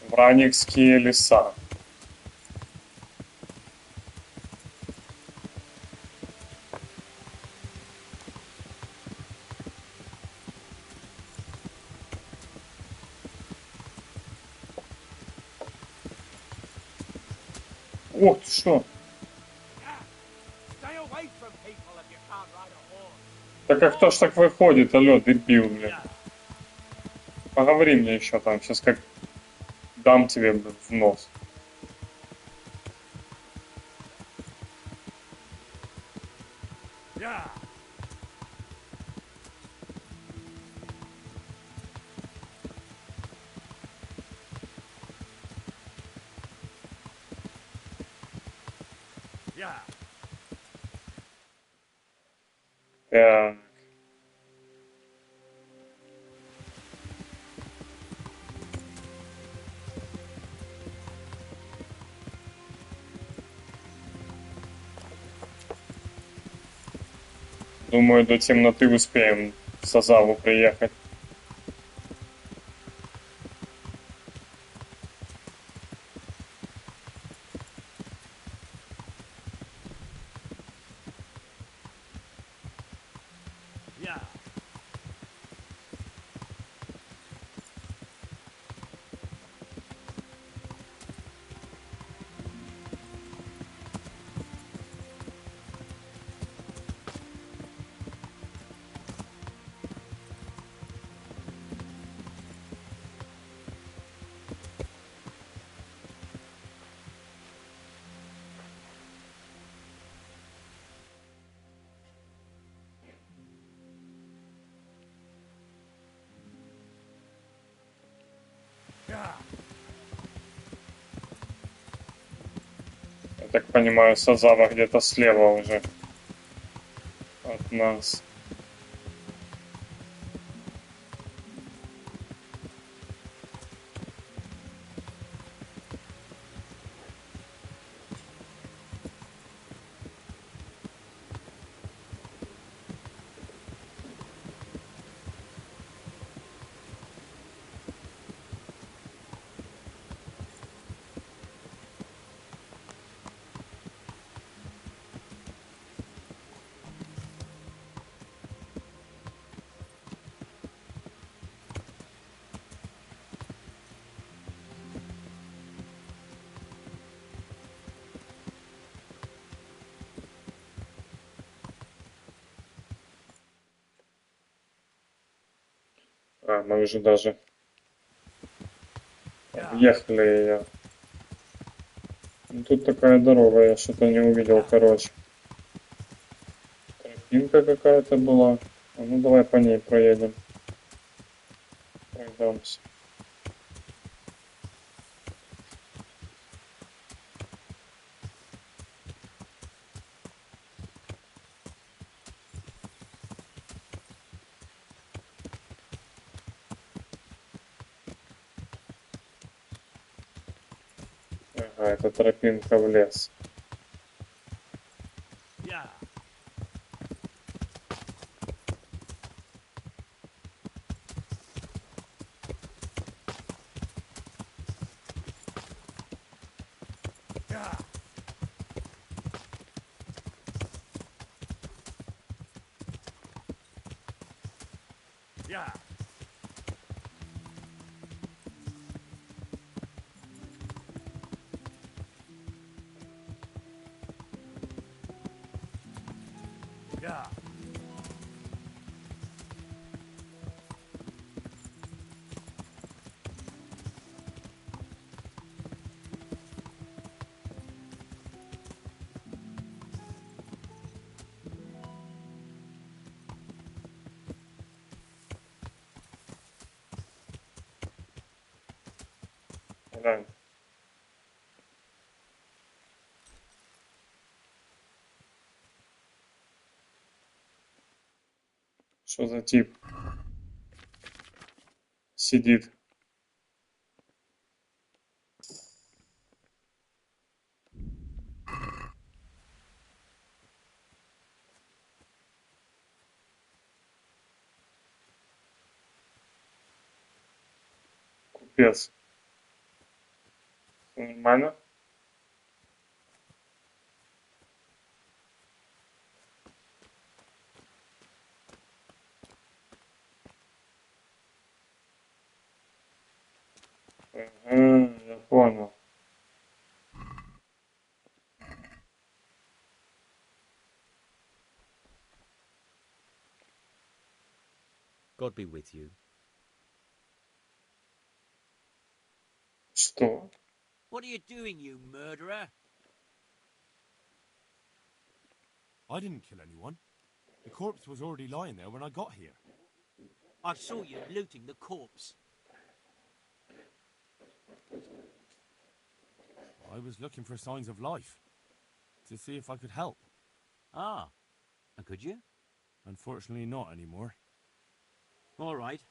Враникские леса. Ох ты что? Так а кто ж так выходит? Алло, дебил, блин. Поговори мне еще там, сейчас как дам тебе в нос. Так. Думаю, до темноты успеем в Сазаву приехать. Yeah. Я так понимаю, Сазава где-то слева уже от нас. А, мы уже даже объехали ее. Ну, тут такая дорога, я что-то не увидел, короче. Тропинка какая-то была. А ну давай по ней проедем. Пройдемся. Ага, это тропинка в лес. Yeah. Yeah. Yeah. Yeah. Глянь. Что за тип? Сидит. Купец. Нормально? Ага, я понял. God be with you. Что? What are you doing, you murderer? I didn't kill anyone. The corpse was already lying there when I got here. I saw you looting the corpse. I was looking for signs of life to see if I could help. Ah, and could you? Unfortunately, not anymore. All right.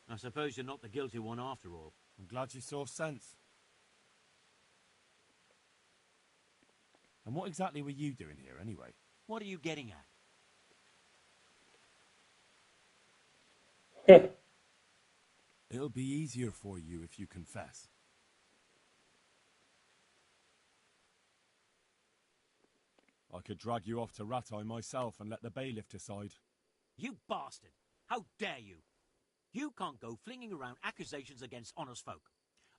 I suppose you're not the guilty one after all. I'm glad you saw sense. And what exactly were you doing here, anyway? What are you getting at? It'll be easier for you if you confess. I could drag you off to Rattay myself and let the bailiff decide. You bastard! How dare you! You can't go flinging around accusations against honest folk.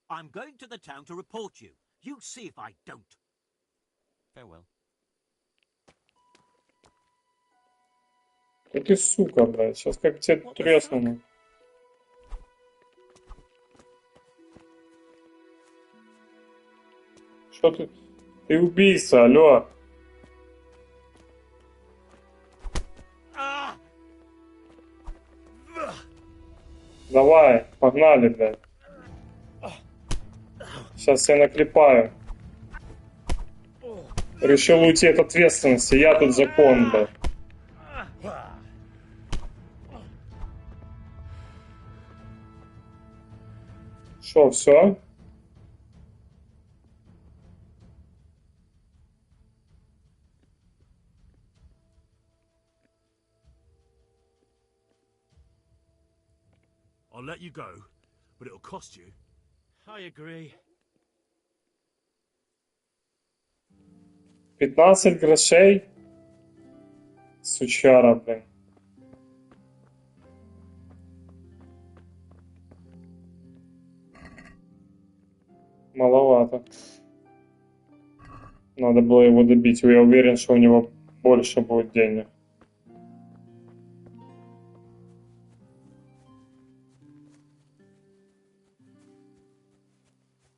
I'm going to the town to report you. You see if I don't. Farewell. Да ты сука, блядь, сейчас как тебе тресну. Что ты? Ты убийца, алло. Давай, погнали, блядь. Сейчас я наклепаю. Решил уйти от ответственности, я тут закон, блядь. Шо, все? I'll let you go, but it'll cost you. I agree. 15 грошей? Сучара, блин. Маловато. Надо было его добить. Я уверен, что у него больше будет денег.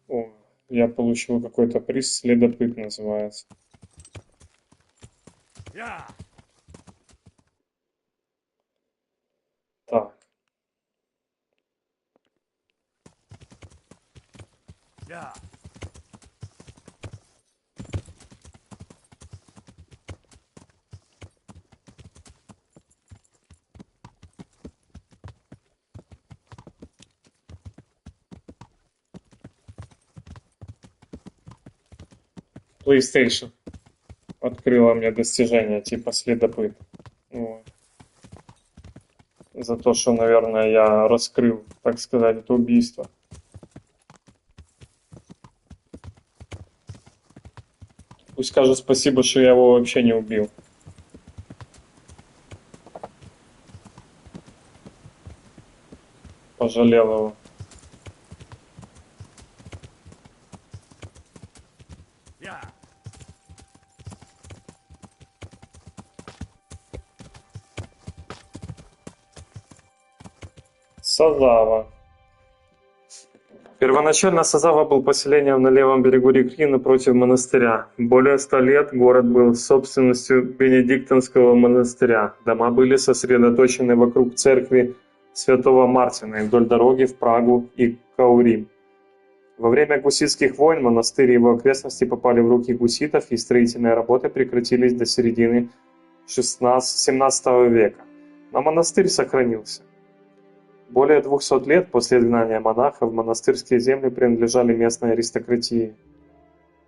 О, я получил какой-то приз, следопыт называется. Так. PlayStation открыла мне достижение типа следопыт. Вот. За то, что, наверное, я раскрыл, так сказать, это убийство. Пусть скажут спасибо, что я его вообще не убил. Пожалел его. Сазава. Первоначально Сазава был поселением на левом берегу реки напротив монастыря. Более 100 лет город был собственностью Бенедиктинского монастыря. Дома были сосредоточены вокруг церкви Святого Мартина и вдоль дороги в Прагу и Каурим. Во время гуситских войн монастырь и его окрестности попали в руки гуситов, и строительные работы прекратились до середины XVII века. Но монастырь сохранился. Более 200 лет после изгнания монахов монастырские земли принадлежали местной аристократии.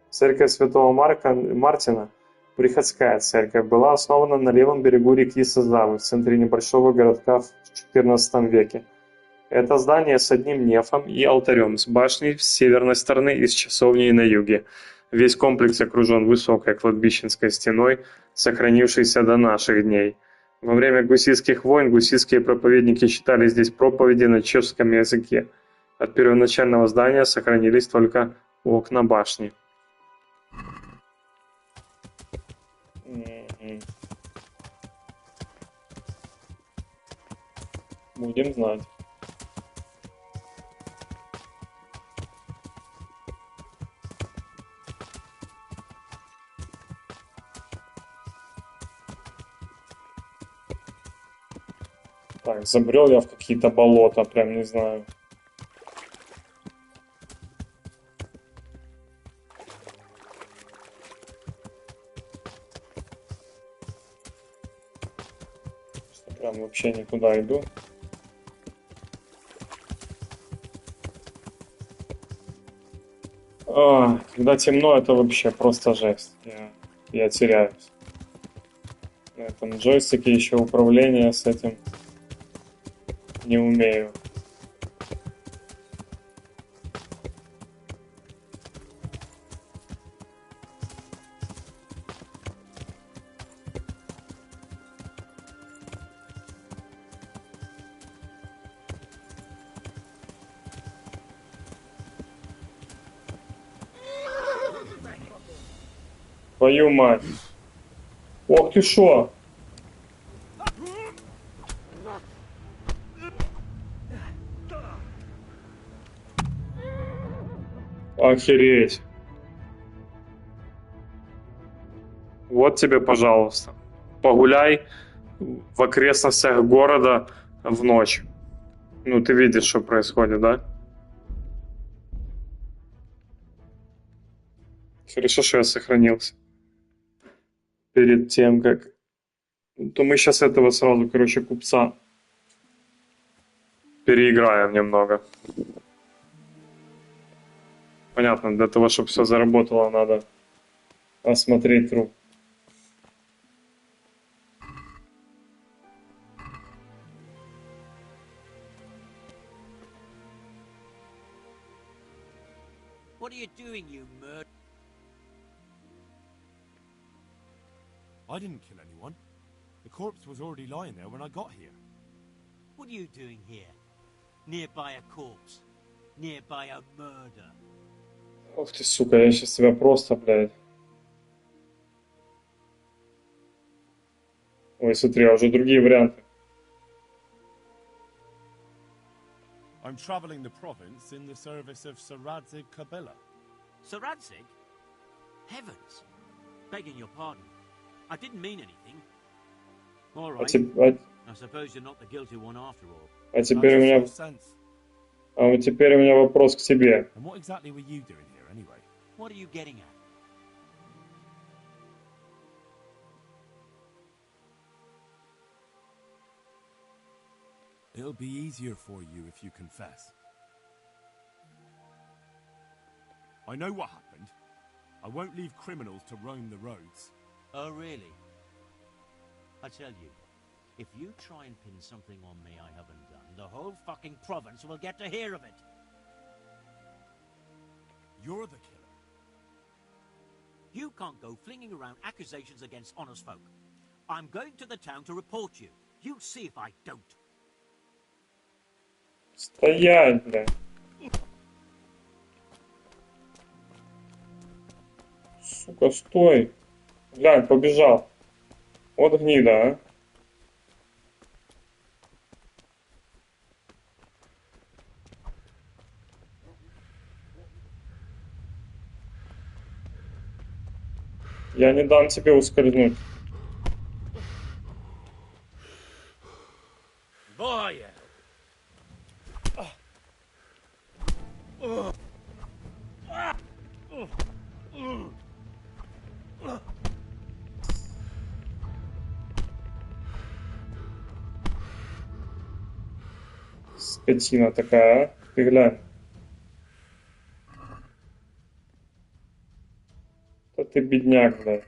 Церковь Святого Мартина, приходская церковь, была основана на левом берегу реки Сазавы в центре небольшого городка в XIV веке. Это здание с одним нефом и алтарем, с башней с северной стороны и с часовней на юге. Весь комплекс окружен высокой кладбищенской стеной, сохранившейся до наших дней. Во время гуситских войн гуситские проповедники читали здесь проповеди на чешском языке. От первоначального здания сохранились только окна башни. Будем знать. Так, забрел я в какие-то болота, прям не знаю. Прям вообще не туда иду. Когда темно, это вообще просто жесть. Я теряюсь. На этом джойстике еще управление с этим не умею. Твою мать. Ох ты шо! Охереть. Вот тебе, пожалуйста. Погуляй в окрестностях города в ночь. Ну, ты видишь, что происходит, да? Хорошо, что я сохранился. Перед тем, как... То мы сейчас этого сразу, короче, купца переиграем немного. Понятно, для того, чтобы все заработало, надо осмотреть труп. What are you doing, you murder? I didn't kill anyone. The corpse was already lying there when I got here. What are you doing here? Nearby a corpse. Nearby a murder. Ох ты, сука, я сейчас тебя просто, блядь. Ой, смотри, а уже другие варианты. I'm traveling the province in the service of Sir Radzig Kobyla. Sir Radzig? Heavens! Begging your pardon. I didn't mean anything. All right. I suppose you're not the guilty one after all. А теперь у меня... А вот теперь у меня вопрос к тебе. And what exactly were you doing here anyway? What are you getting at? It'll be easier for you if you confess. I know what happened. I won't leave criminals to roam the roads. Oh, really? I tell you, if you try and pin something on me I haven't done, the whole fucking province will get to hear of it. You're the killer. You can't go flinging around accusations against honest folk. I'm going to the town to report you. You see if I don't. Стоять, бля. Сука, стой. Глянь, побежал. Вот гнида, а. Я не дам тебе ускользнуть. Boy. Скотина такая, а. Ты глянь. Да ты бедняк, блядь.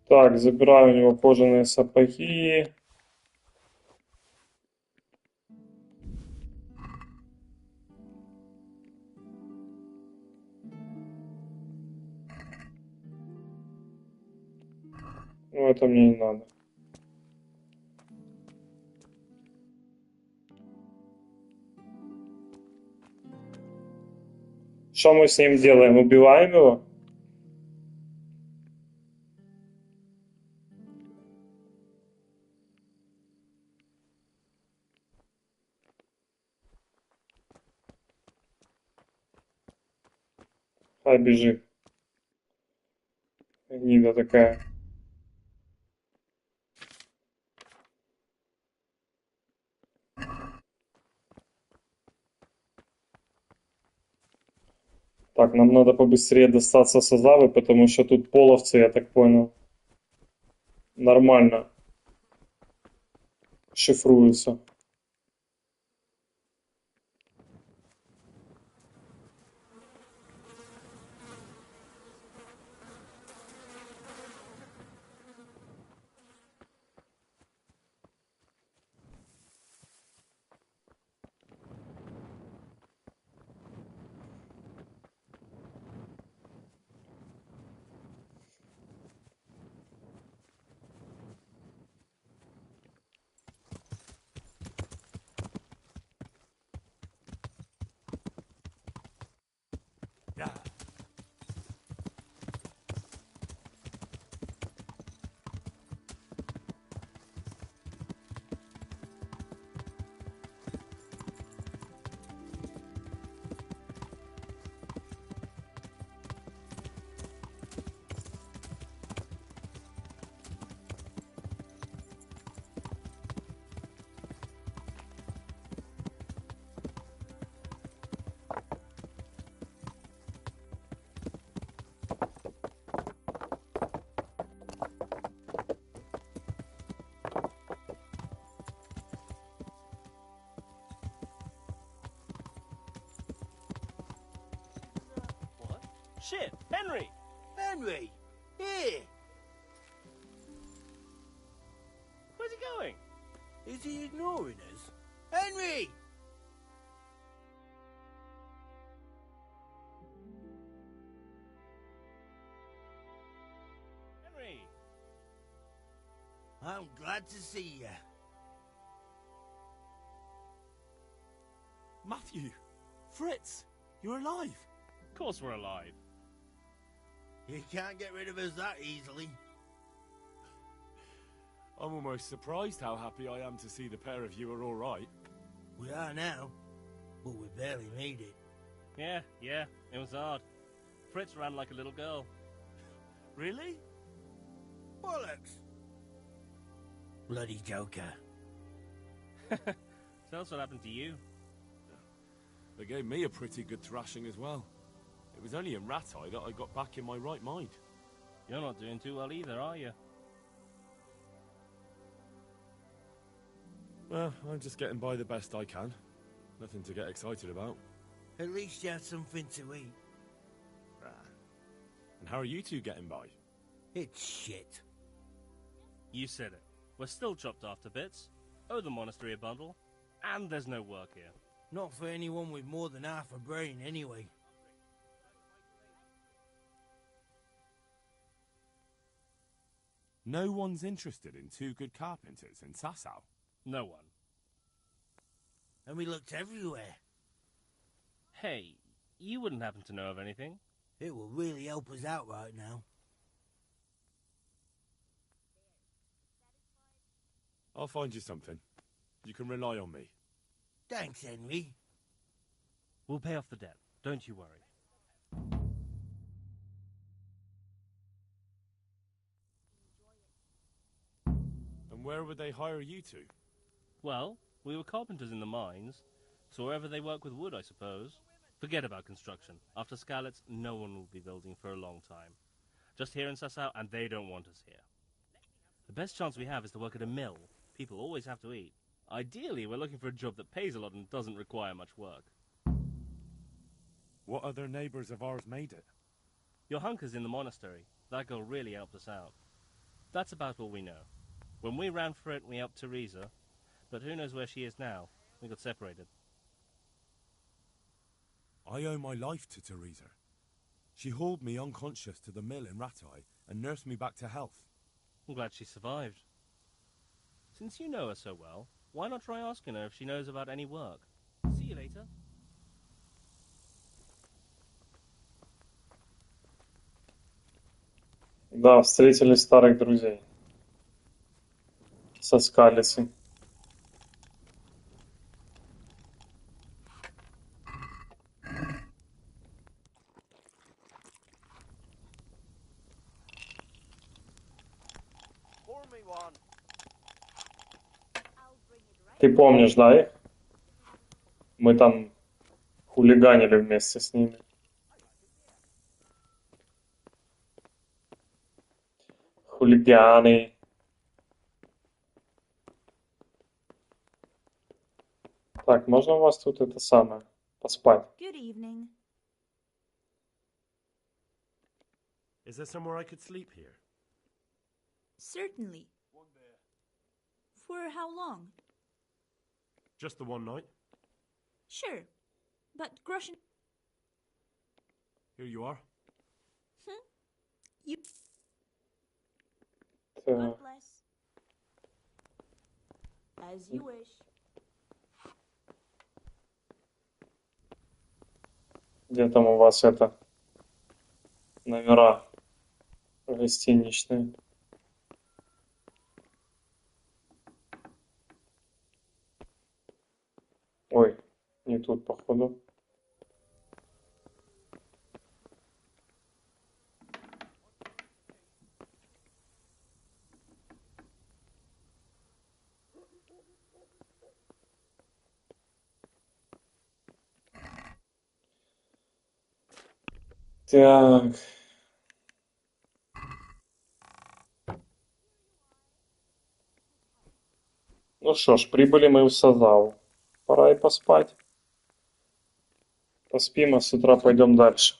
Так, забираю у него кожаные сапоги. Ну, это мне не надо. Что мы с ним делаем? Убиваем его? Хай бежит. Гнида такая. Так, нам надо побыстрее достаться Сазавы, потому что тут половцы, я так понял, нормально шифруются. What? Shit! Henry! Henry! Here! Where's he going? Is he ignoring us? Henry! Henry! I'm glad to see you. Matthew! Fritz! You're alive! Of course we're alive. You can't get rid of us that easily. I'm almost surprised how happy I am to see the pair of you are all right. We are now, but we barely made it. Yeah, it was hard. Fritz ran like a little girl. Really? Bollocks! Bloody Joker. Tell us what happened to you. They gave me a pretty good thrashing as well. It was only in Rat-Eye that I got back in my right mind. You're not doing too well either, are you? Well, I'm just getting by the best I can. Nothing to get excited about. At least you had something to eat. And how are you two getting by? It's shit. You said it. We're still chopped off to bits. Owe the monastery a bundle. And there's no work here. Not for anyone with more than half a brain, anyway. No one's interested in two good carpenters in Sasau. No one. And we looked everywhere. Hey, you wouldn't happen to know of anything? It will really help us out right now. I'll find you something. You can rely on me. Thanks, Henry. We'll pay off the debt. Don't you worry. And where would they hire you to? Well, we were carpenters in the mines, so wherever they work with wood, I suppose. Forget about construction. After Skalitz, no one will be building for a long time. Just here in Sasau, and they don't want us here. The best chance we have is to work at a mill. People always have to eat. Ideally, we're looking for a job that pays a lot and doesn't require much work. What other neighbours of ours made it? Your hunker's in the monastery. That girl really helped us out. That's about all we know. When we ran for it, we helped Teresa. But who knows where she is now? We got separated. I owe my life to Teresa. She hauled me unconscious to the mill in Rat-Eye and nursed me back to health. I'm glad she survived. Since you know her so well, why not try asking her if she knows about any work? See you later. Да, встретили старых друзей. Со Скалицы. Ты помнишь, да, их? Мы там хулиганили вместе с ними. хулиганы. Так, можно у вас тут это самое, поспать? Good evening. Is there somewhere I could sleep here? Certainly. For how long? Just the one night? Sure. But Groshen... Here you are. You... Так, God bless. As you wish. где там у вас это, номера гостиничные? Ой, не тут, походу. Так. Ну что ж, прибыли мы в Сазау. Пора и поспать. Поспим, а с утра пойдем дальше.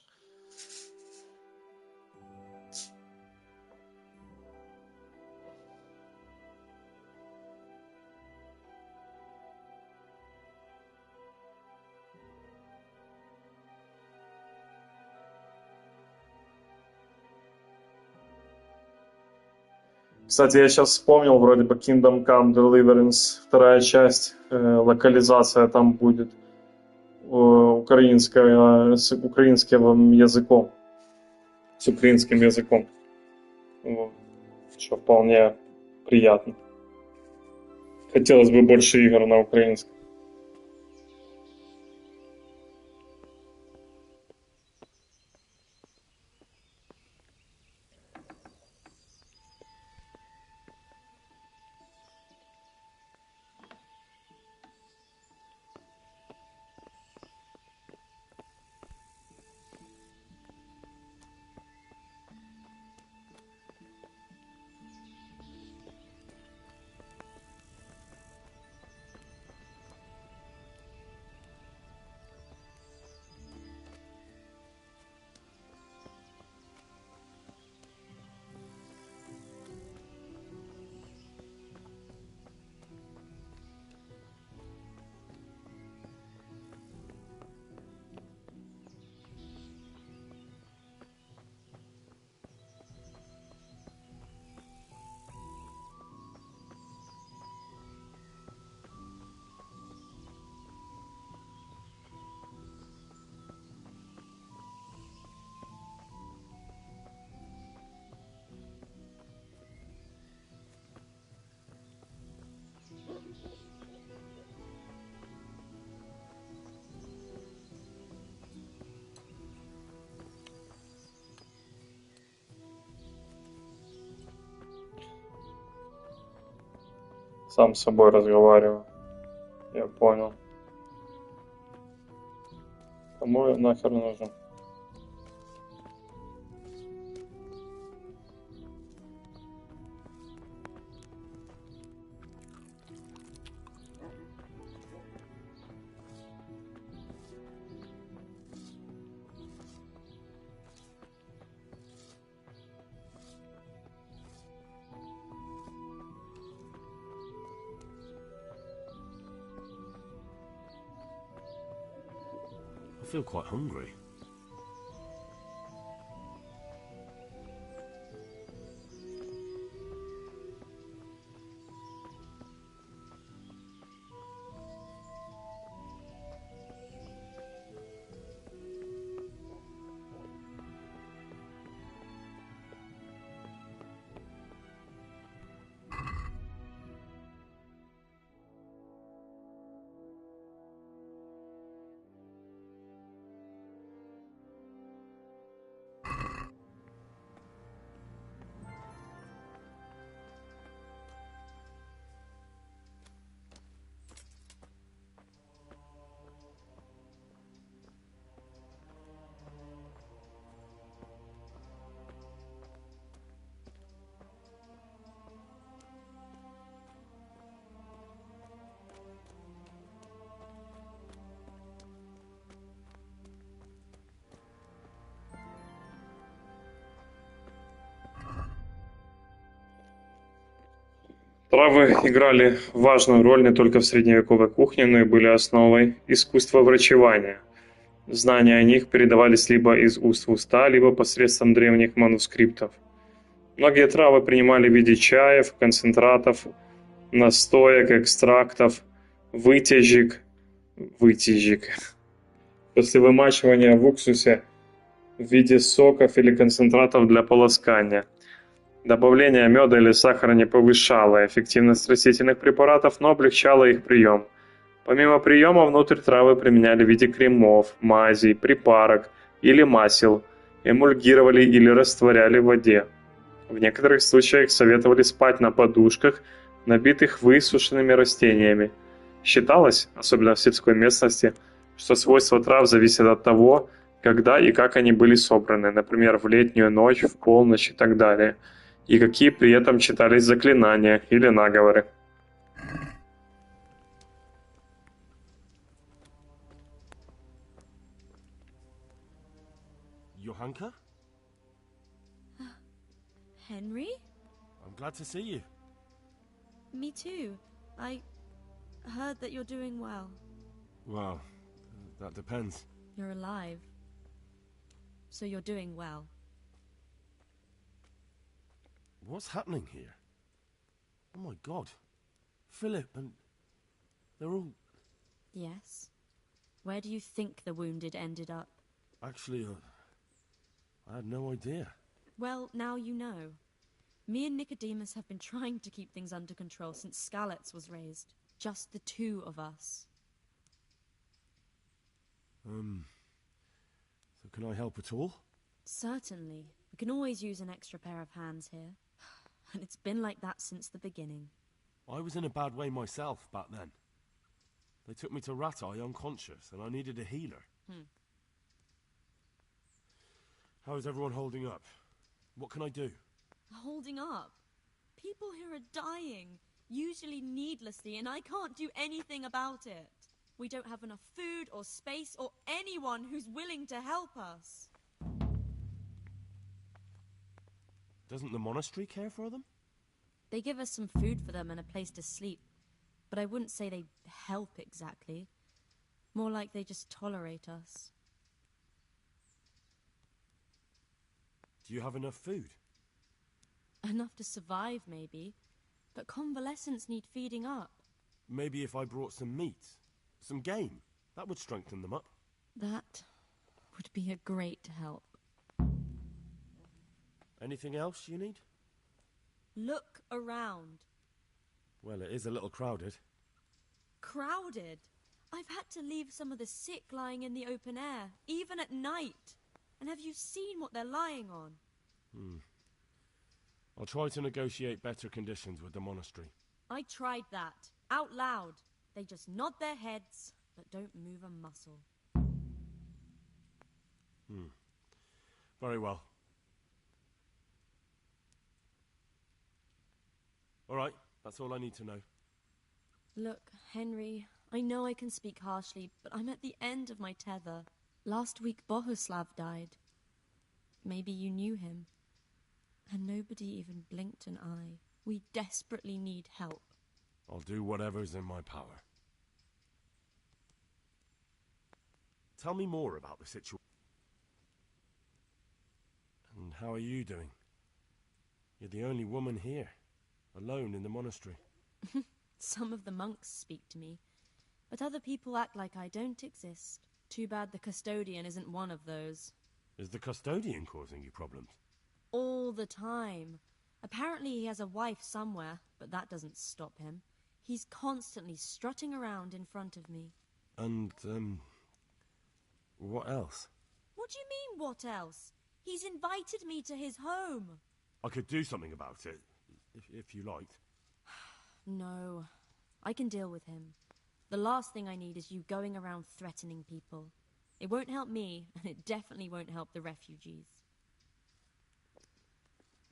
Кстати, я сейчас вспомнил, вроде бы Kingdom Come Deliverance, вторая часть, локализация там будет украинская, с украинским языком. С украинским языком. Вот. Что вполне приятно. Хотелось бы больше игр на украинском. Сам с собой разговариваю. Я понял. Кому я нахер нужен? I feel quite hungry. Травы играли важную роль не только в средневековой кухне, но и были основой искусства врачевания. Знания о них передавались либо из уст в уста, либо посредством древних манускриптов. Многие травы принимали в виде чаев, концентратов, настоек, экстрактов, вытяжек. После вымачивания в уксусе в виде соков или концентратов для полоскания. Добавление меда или сахара не повышало эффективность растительных препаратов, но облегчало их прием. Помимо приема, внутрь травы применяли в виде кремов, мазей, припарок или масел, эмульгировали или растворяли в воде. В некоторых случаях советовали спать на подушках, набитых высушенными растениями. Считалось, особенно в сельской местности, что свойства трав зависят от того, когда и как они были собраны, например, в летнюю ночь, в полночь и так далее, и какие при этом читались заклинания или наговоры. Johanka? Henry? I'm glad to see you. Me too. I heard that you're doing well. Well, that depends. You're alive. So you're doing well. What's happening here? Oh my god. Philip and... they're all... Yes. Where do you think the wounded ended up? Actually, I had no idea. Well, now you know. Me and Nicodemus have been trying to keep things under control since Skalitz was raised. Just the two of us. So can I help at all? Certainly. We can always use an extra pair of hands here. And it's been like that since the beginning. I was in a bad way myself back then. They took me to Rat Eye unconscious, and I needed a healer. How is everyone holding up? What can I do? Holding up? People here are dying, usually needlessly, and I can't do anything about it. We don't have enough food or space or anyone who's willing to help us. Doesn't the monastery care for them? They give us some food for them and a place to sleep, but I wouldn't say they help exactly. More like they just tolerate us. Do you have enough food? Enough to survive, maybe, but convalescents need feeding up. Maybe if I brought some meat, some game, that would strengthen them up. That would be a great help. Anything else you need? Look around. Well, it is a little crowded. Crowded? I've had to leave some of the sick lying in the open air, even at night. And have you seen what they're lying on? I'll try to negotiate better conditions with the monastery. I tried that, out loud. They just nod their heads, but don't move a muscle. Very well. All right, that's all I need to know. Look, Henry, I know I can speak harshly, but I'm at the end of my tether. Last week Bohuslav died. Maybe you knew him. And nobody even blinked an eye. We desperately need help. I'll do whatever's in my power. Tell me more about the situation. And how are you doing? You're the only woman here, alone in the monastery. Some of the monks speak to me, but other people act like I don't exist. Too bad the custodian isn't one of those. Is the custodian causing you problems? All the time. Apparently he has a wife somewhere, but that doesn't stop him. He's constantly strutting around in front of me. And, what else? What do you mean, what else? He's invited me to his home. I could do something about it, if you liked. No, I can deal with him. The last thing I need is you going around threatening people. It won't help me, and it definitely won't help the refugees.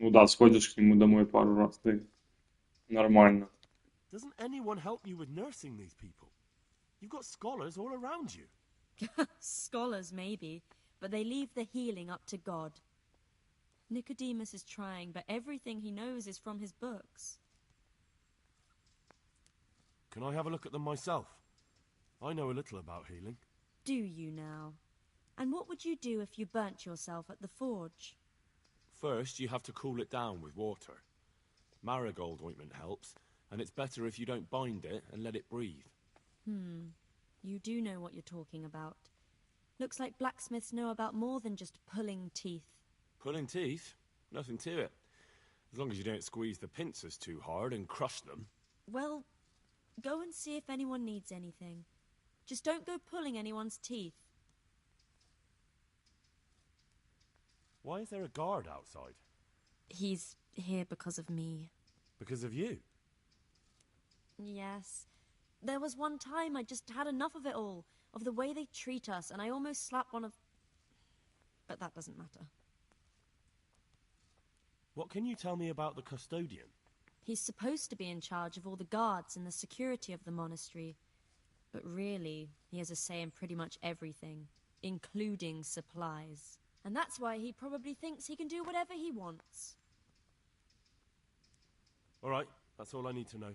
Ну да, сходишь к нему домой пару раз, ты нормально. Doesn't anyone help you with nursing these people? You've got scholars all around you. Scholars, maybe, but they leave the healing up to God. Nicodemus is trying, but everything he knows is from his books. Can I have a look at them myself? I know a little about healing. Do you now? And what would you do if you burnt yourself at the forge? First, you have to cool it down with water. Marigold ointment helps, and it's better if you don't bind it and let it breathe. You do know what you're talking about. Looks like blacksmiths know about more than just pulling teeth. Pulling teeth? Nothing to it. As long as you don't squeeze the pincers too hard and crush them. Well, go and see if anyone needs anything. Just don't go pulling anyone's teeth. Why is there a guard outside? He's here because of me. Because of you? Yes. There was one time I just had enough of it all, of the way they treat us, and I almost slapped one of... But that doesn't matter. What can you tell me about the custodian? He's supposed to be in charge of all the guards and the security of the monastery. But really, he has a say in pretty much everything, including supplies. And that's why he probably thinks he can do whatever he wants. All right, that's all I need to know.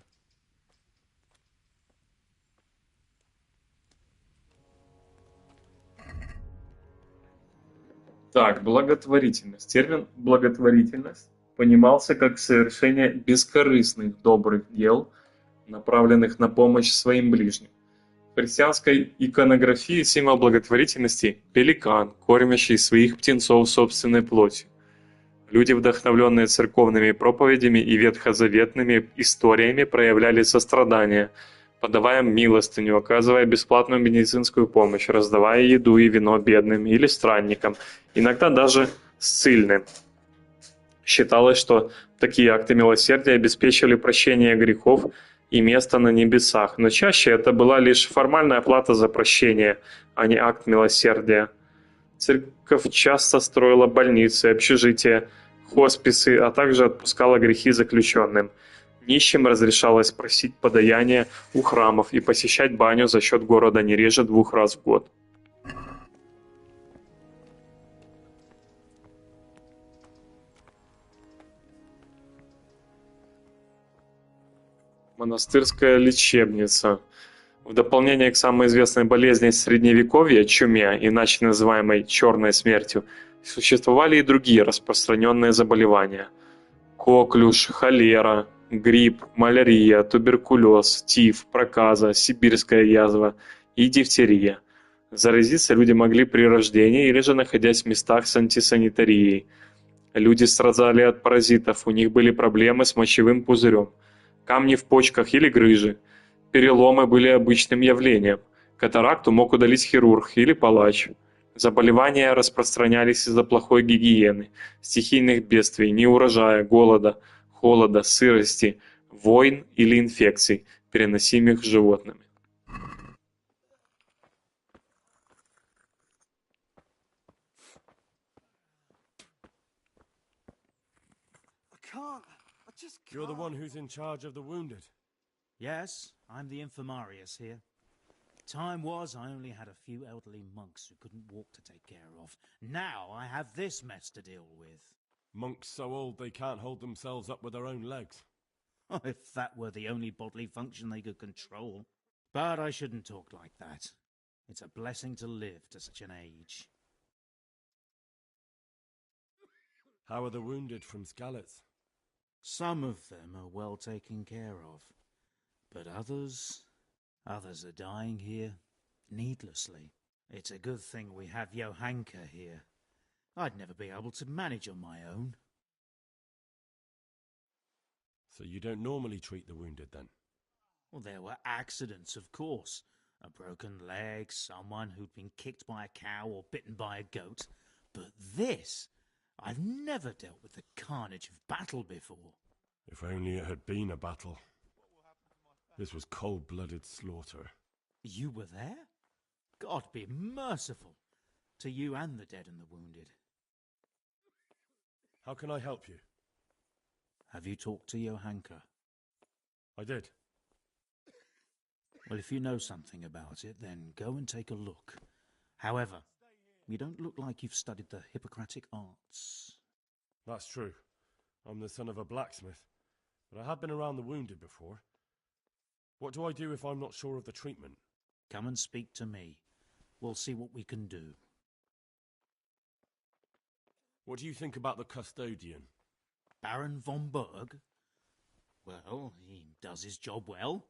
Так, благотворительность. Термин «благотворительность» понимался как совершение бескорыстных добрых дел, направленных на помощь своим ближним. В христианской иконографии символ благотворительности – пеликан, кормящий своих птенцов собственной плотью. Люди, вдохновленные церковными проповедями и ветхозаветными историями, проявляли сострадание, подавая милостыню, оказывая бесплатную медицинскую помощь, раздавая еду и вино бедным или странникам, иногда даже ссыльным. Считалось, что такие акты милосердия обеспечивали прощение грехов и место на небесах, но чаще это была лишь формальная плата за прощение, а не акт милосердия. Церковь часто строила больницы, общежития, хосписы, а также отпускала грехи заключенным. Нищим разрешалось просить подаяние у храмов и посещать баню за счет города не реже 2 раз в год. Монастырская лечебница. В дополнение к самой известной болезни Средневековья, чуме, иначе называемой «черной смертью», существовали и другие распространенные заболевания. Коклюш, холера, грипп, малярия, туберкулез, тиф, проказа, сибирская язва и дифтерия. Заразиться люди могли при рождении или же находясь в местах с антисанитарией. Люди страдали от паразитов, у них были проблемы с мочевым пузырем, камни в почках или грыжи. Переломы были обычным явлением. Катаракту мог удалить хирург или палач. Заболевания распространялись из-за плохой гигиены, стихийных бедствий, неурожая, голода, холода, сырости, войн или инфекций, переносимых животными. You're the one who's in charge of the wounded. Yes, I'm the infirmarius here. Time was I only had a few elderly monks who couldn't walk to take care of. Now I have this mess to deal with. Monks so old they can't hold themselves up with their own legs. If that were the only bodily function they could control. But I shouldn't talk like that. It's a blessing to live to such an age. How are the wounded from Skalitz? Some of them are well taken care of. But others are dying here needlessly. It's a good thing we have Johanka here. I'd never be able to manage on my own. So you don't normally treat the wounded then? Well, there were accidents, of course. A broken leg, someone who'd been kicked by a cow or bitten by a goat. But this, I've never dealt with the carnage of battle before. If only it had been a battle. This was cold-blooded slaughter. You were there? God be merciful to you and the dead and the wounded. How can I help you? Have you talked to Johanka? I did. Well, if you know something about it, then go and take a look. However, you don't look like you've studied the Hippocratic arts. That's true. I'm the son of a blacksmith, but I have been around the wounded before. What do I do if I'm not sure of the treatment? Come and speak to me. We'll see what we can do. What do you think about the custodian? Baron von Berg? Well, he does his job well.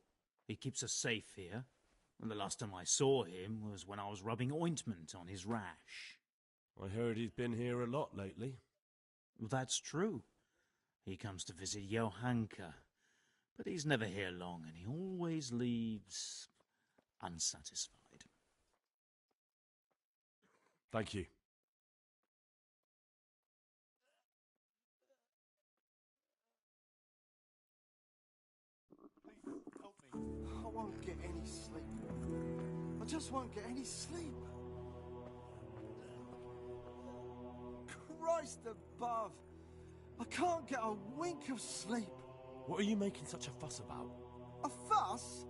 He keeps us safe here. And the last time I saw him was when I was rubbing ointment on his rash. I heard he's been here a lot lately. That's true. He comes to visit Johanka, but he's never here long, and he always leaves unsatisfied. Thank you. I won't get any sleep. I just won't get any sleep. Christ above! I can't get a wink of sleep. What are you making such a fuss about? A fuss?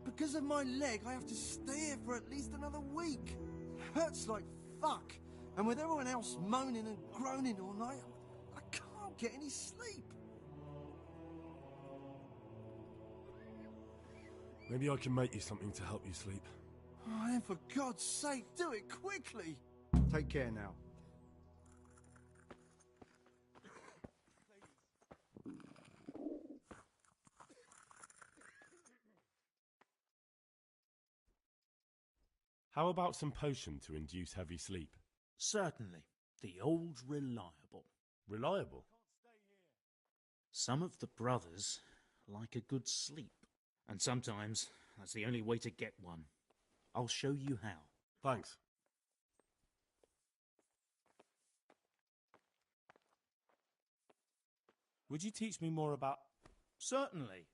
Because of my leg, I have to stay here for at least another week. Hurts like fuck. And with everyone else moaning and groaning all night, I can't get any sleep. Maybe I can make you something to help you sleep. Oh, then for God's sake, do it quickly. Take care now. How about some potion to induce heavy sleep? Certainly. The old reliable. Reliable? Some of the brothers like a good sleep. And sometimes that's the only way to get one. I'll show you how. Thanks. Would you teach me more about... Certainly.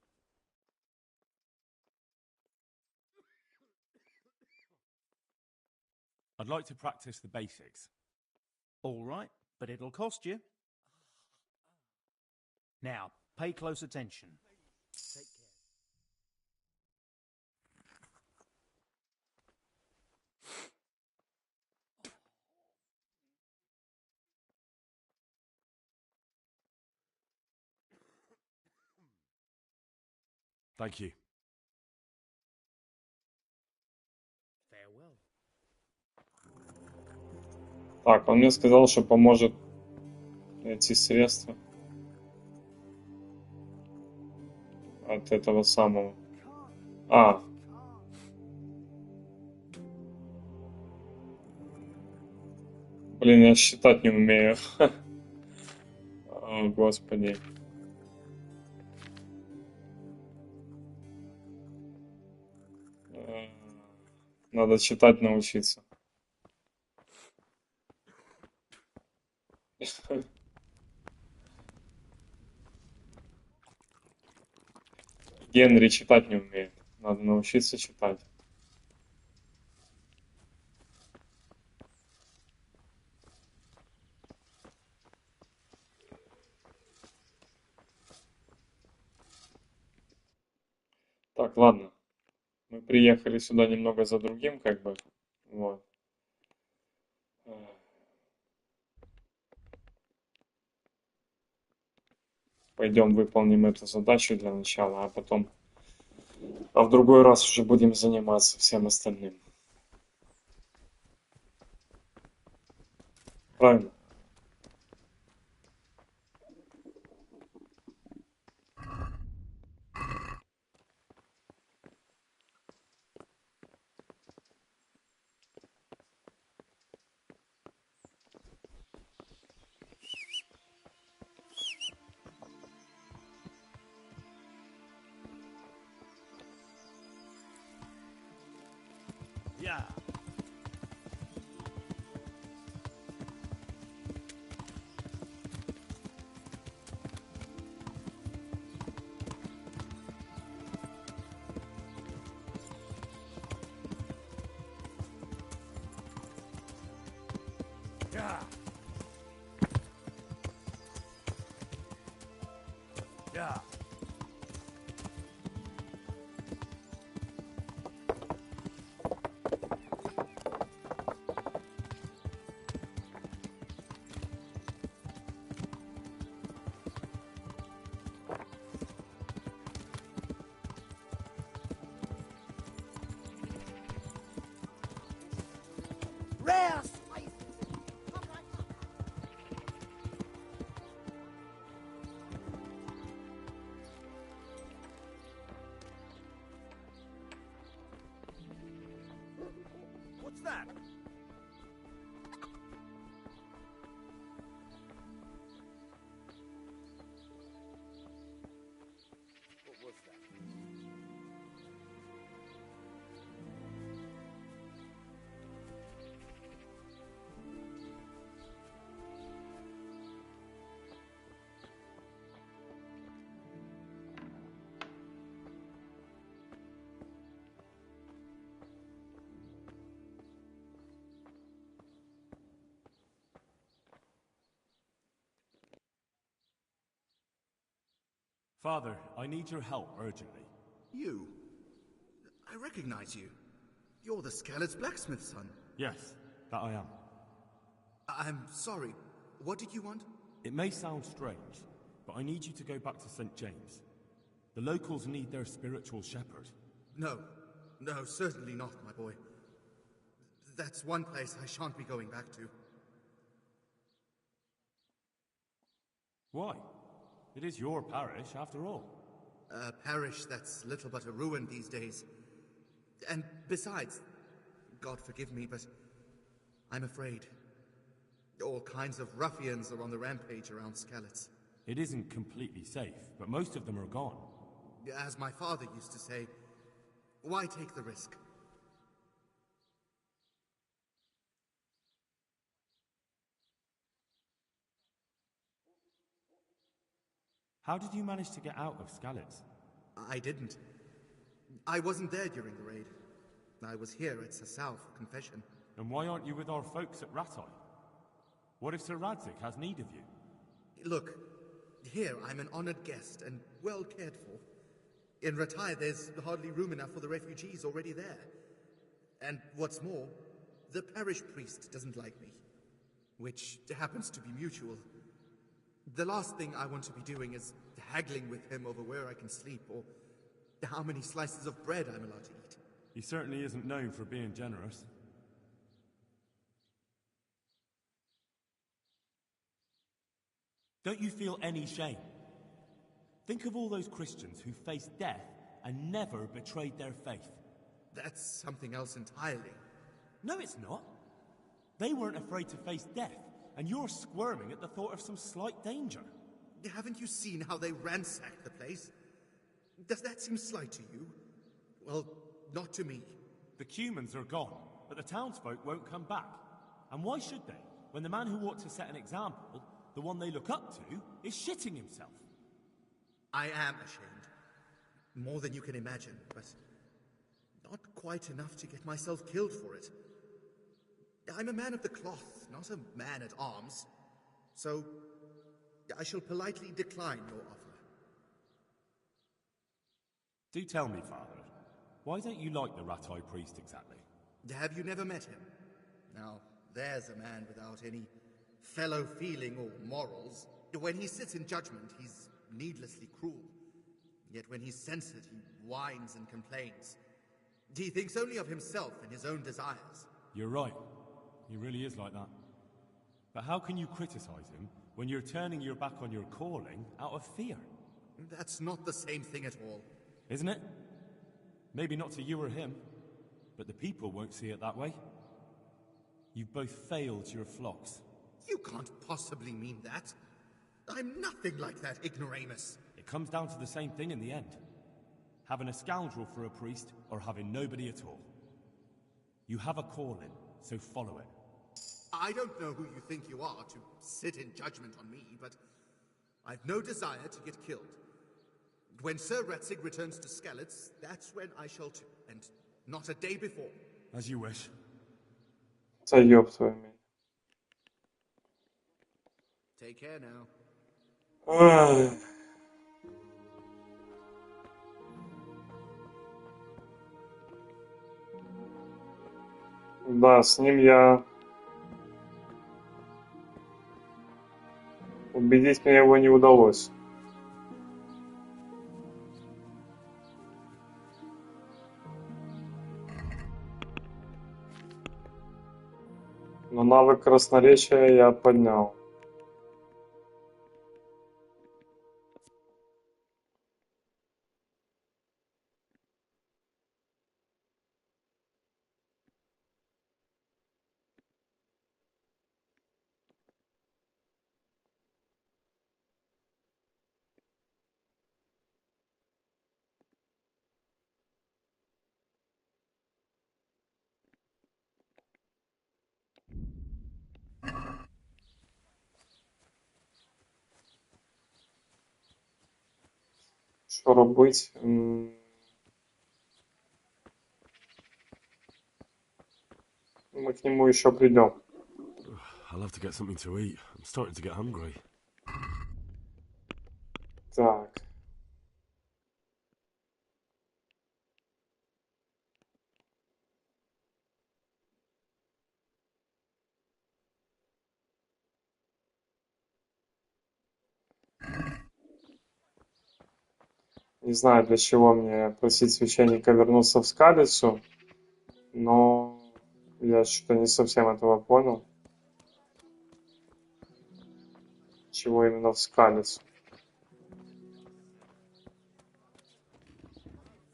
I'd like to practice the basics. All right, but it'll cost you. Now, pay close attention. Take care. Thank you. Farewell. Так, он мне сказал, что поможет найти средства от этого самого. А. Блин, я считать не умею. О, Господи. Надо читать научиться. Генри читать не умеет. Надо научиться читать. Так, ладно. Мы приехали сюда немного за другим, как бы. Вот. Пойдем выполним эту задачу для начала, а потом... А в другой раз уже будем заниматься всем остальным. Правильно? Yeah. Yeah. Yeah. Father, I need your help urgently. You? I recognize you. You're the Skalitz blacksmith's son. Yes, that I am. I'm sorry. What did you want? It may sound strange, but I need you to go back to St. James. The locals need their spiritual shepherd. No, certainly not, my boy. That's one place I shan't be going back to. Why? It is your parish, after all. A parish that's little but a ruin these days. And besides, God forgive me, but I'm afraid. All kinds of ruffians are on the rampage around Skalitz. It isn't completely safe, but most of them are gone. As my father used to say, why take the risk? How did you manage to get out of Skalitz? I didn't. I wasn't there during the raid. I was here at Sasau for confession. And why aren't you with our folks at Rattay? What if Sir Radzig has need of you? Look, here I'm an honored guest and well cared for. In Rattay, there's hardly room enough for the refugees already there. And what's more, the parish priest doesn't like me, which happens to be mutual. The last thing I want to be doing is haggling with him over where I can sleep or how many slices of bread I'm allowed to eat. He certainly isn't known for being generous. Don't you feel any shame? Think of all those Christians who faced death and never betrayed their faith. That's something else entirely. No, it's not. They weren't afraid to face death, and you're squirming at the thought of some slight danger. Haven't you seen how they ransacked the place? Does that seem slight to you? Well, not to me. The Cumans are gone, but the townsfolk won't come back. And why should they, when the man who ought to set an example, the one they look up to, is shitting himself? I am ashamed. More than you can imagine, but not quite enough to get myself killed for it. I'm a man of the cloth, not a man at arms. So, I shall politely decline your offer. Do tell me, Father, why don't you like the Rattay priest exactly? Have you never met him? Now, there's a man without any fellow feeling or morals. When he sits in judgment, he's needlessly cruel. Yet when he's censored, he whines and complains. He thinks only of himself and his own desires. You're right. He really is like that. But how can you criticize him when you're turning your back on your calling out of fear? That's not the same thing at all. Isn't it? Maybe not to you or him, but the people won't see it that way. You've both failed your flocks. You can't possibly mean that. I'm nothing like that ignoramus. It comes down to the same thing in the end. Having a scoundrel for a priest, or having nobody at all. You have a calling, so follow it. I don't know who you think you are to sit in judgment on me, but I've no desire to get killed. When Sir Radzig returns to Skalitz, that's when I shall too, and not a day before. As you wish. Це ёб твою мать. Take care now. Ай. Да, с ним я... Убедить мне его не удалось. Но навык красноречия я поднял. Що робить? Мы к нему еще придем. I'll have to get something to eat. I'm starting to get hungry. Так. Не знаю, для чего мне просить священника вернуться в Скалицу, но я что-то не совсем этого понял. Чего именно в Скалицу?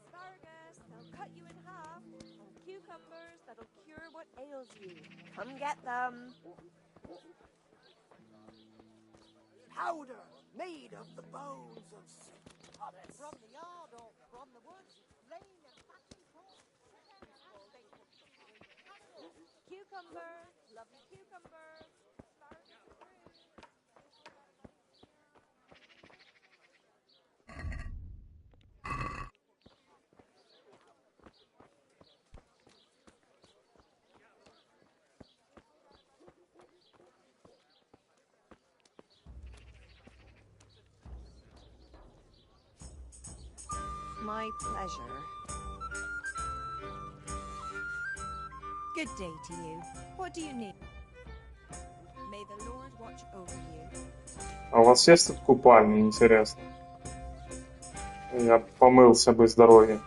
Asparagus, they'll cut you in half. And cucumbers, that'll cure what ails you. Come get them. Powder made of the bones of St. Thomas. From the yard or from the woods, laying a fattened pork. Cucumbers, lovely cucumbers. Asparagus approved. My pleasure. Good day to you. What do you need? May the Lord watch over you. А у вас есть тут купальня, интересно? Я помылся бы с дороги.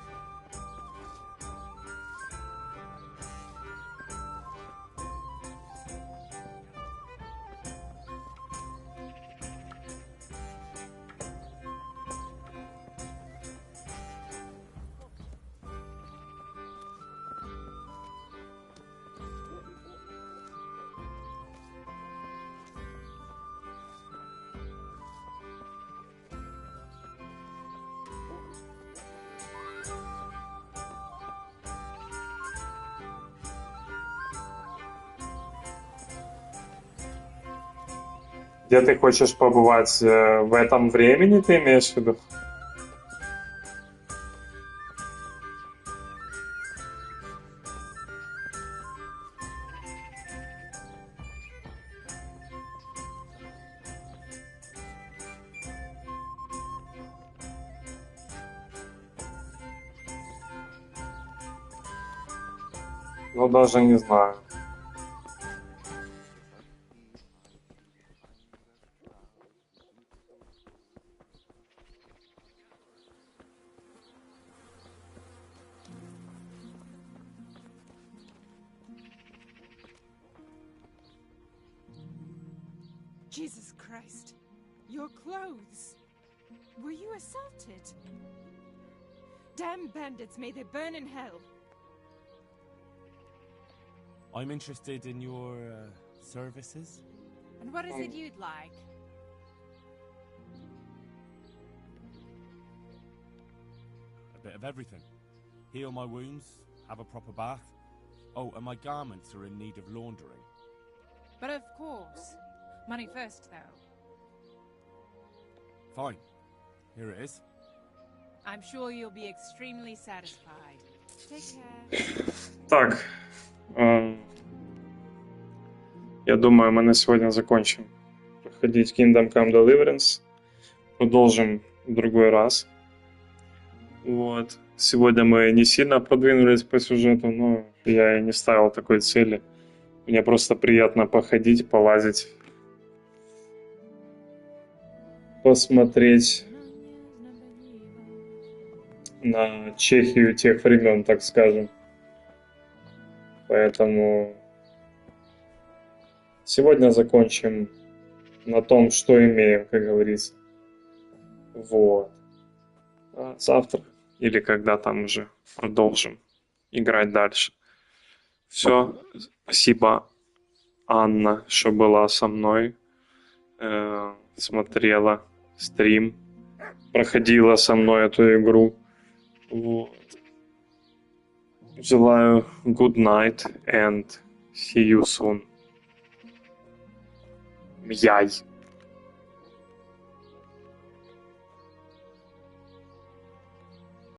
Где ты хочешь побывать? В этом времени ты имеешь в виду? Ну, даже не знаю. Jesus Christ. Your clothes. Were you assaulted? Damn bandits, may they burn in hell. I'm interested in your services. And what is it you'd like? A bit of everything. Heal my wounds, have a proper bath. Oh, and my garments are in need of laundering. But of course. Money first, though. Fine. Here it is. I'm sure you'll be extremely satisfied. Take care. Так. Я думаю, мы на сегодня закончим проходить Kingdom Come Deliverance. Продолжим в другой раз. Вот. Сегодня мы не сильно продвинулись по сюжету, но я и не ставил такой цели. Мне просто приятно походить, полазить, посмотреть на Чехию тех времен, так скажем. Поэтому сегодня закончим на том, что имеем, как говорится. Вот. А завтра или когда там уже продолжим играть дальше. Все. Спасибо, Анна, что была со мной. Смотрела стрим. Проходила со мной эту игру. Вот. Желаю good night and see you soon. Яй.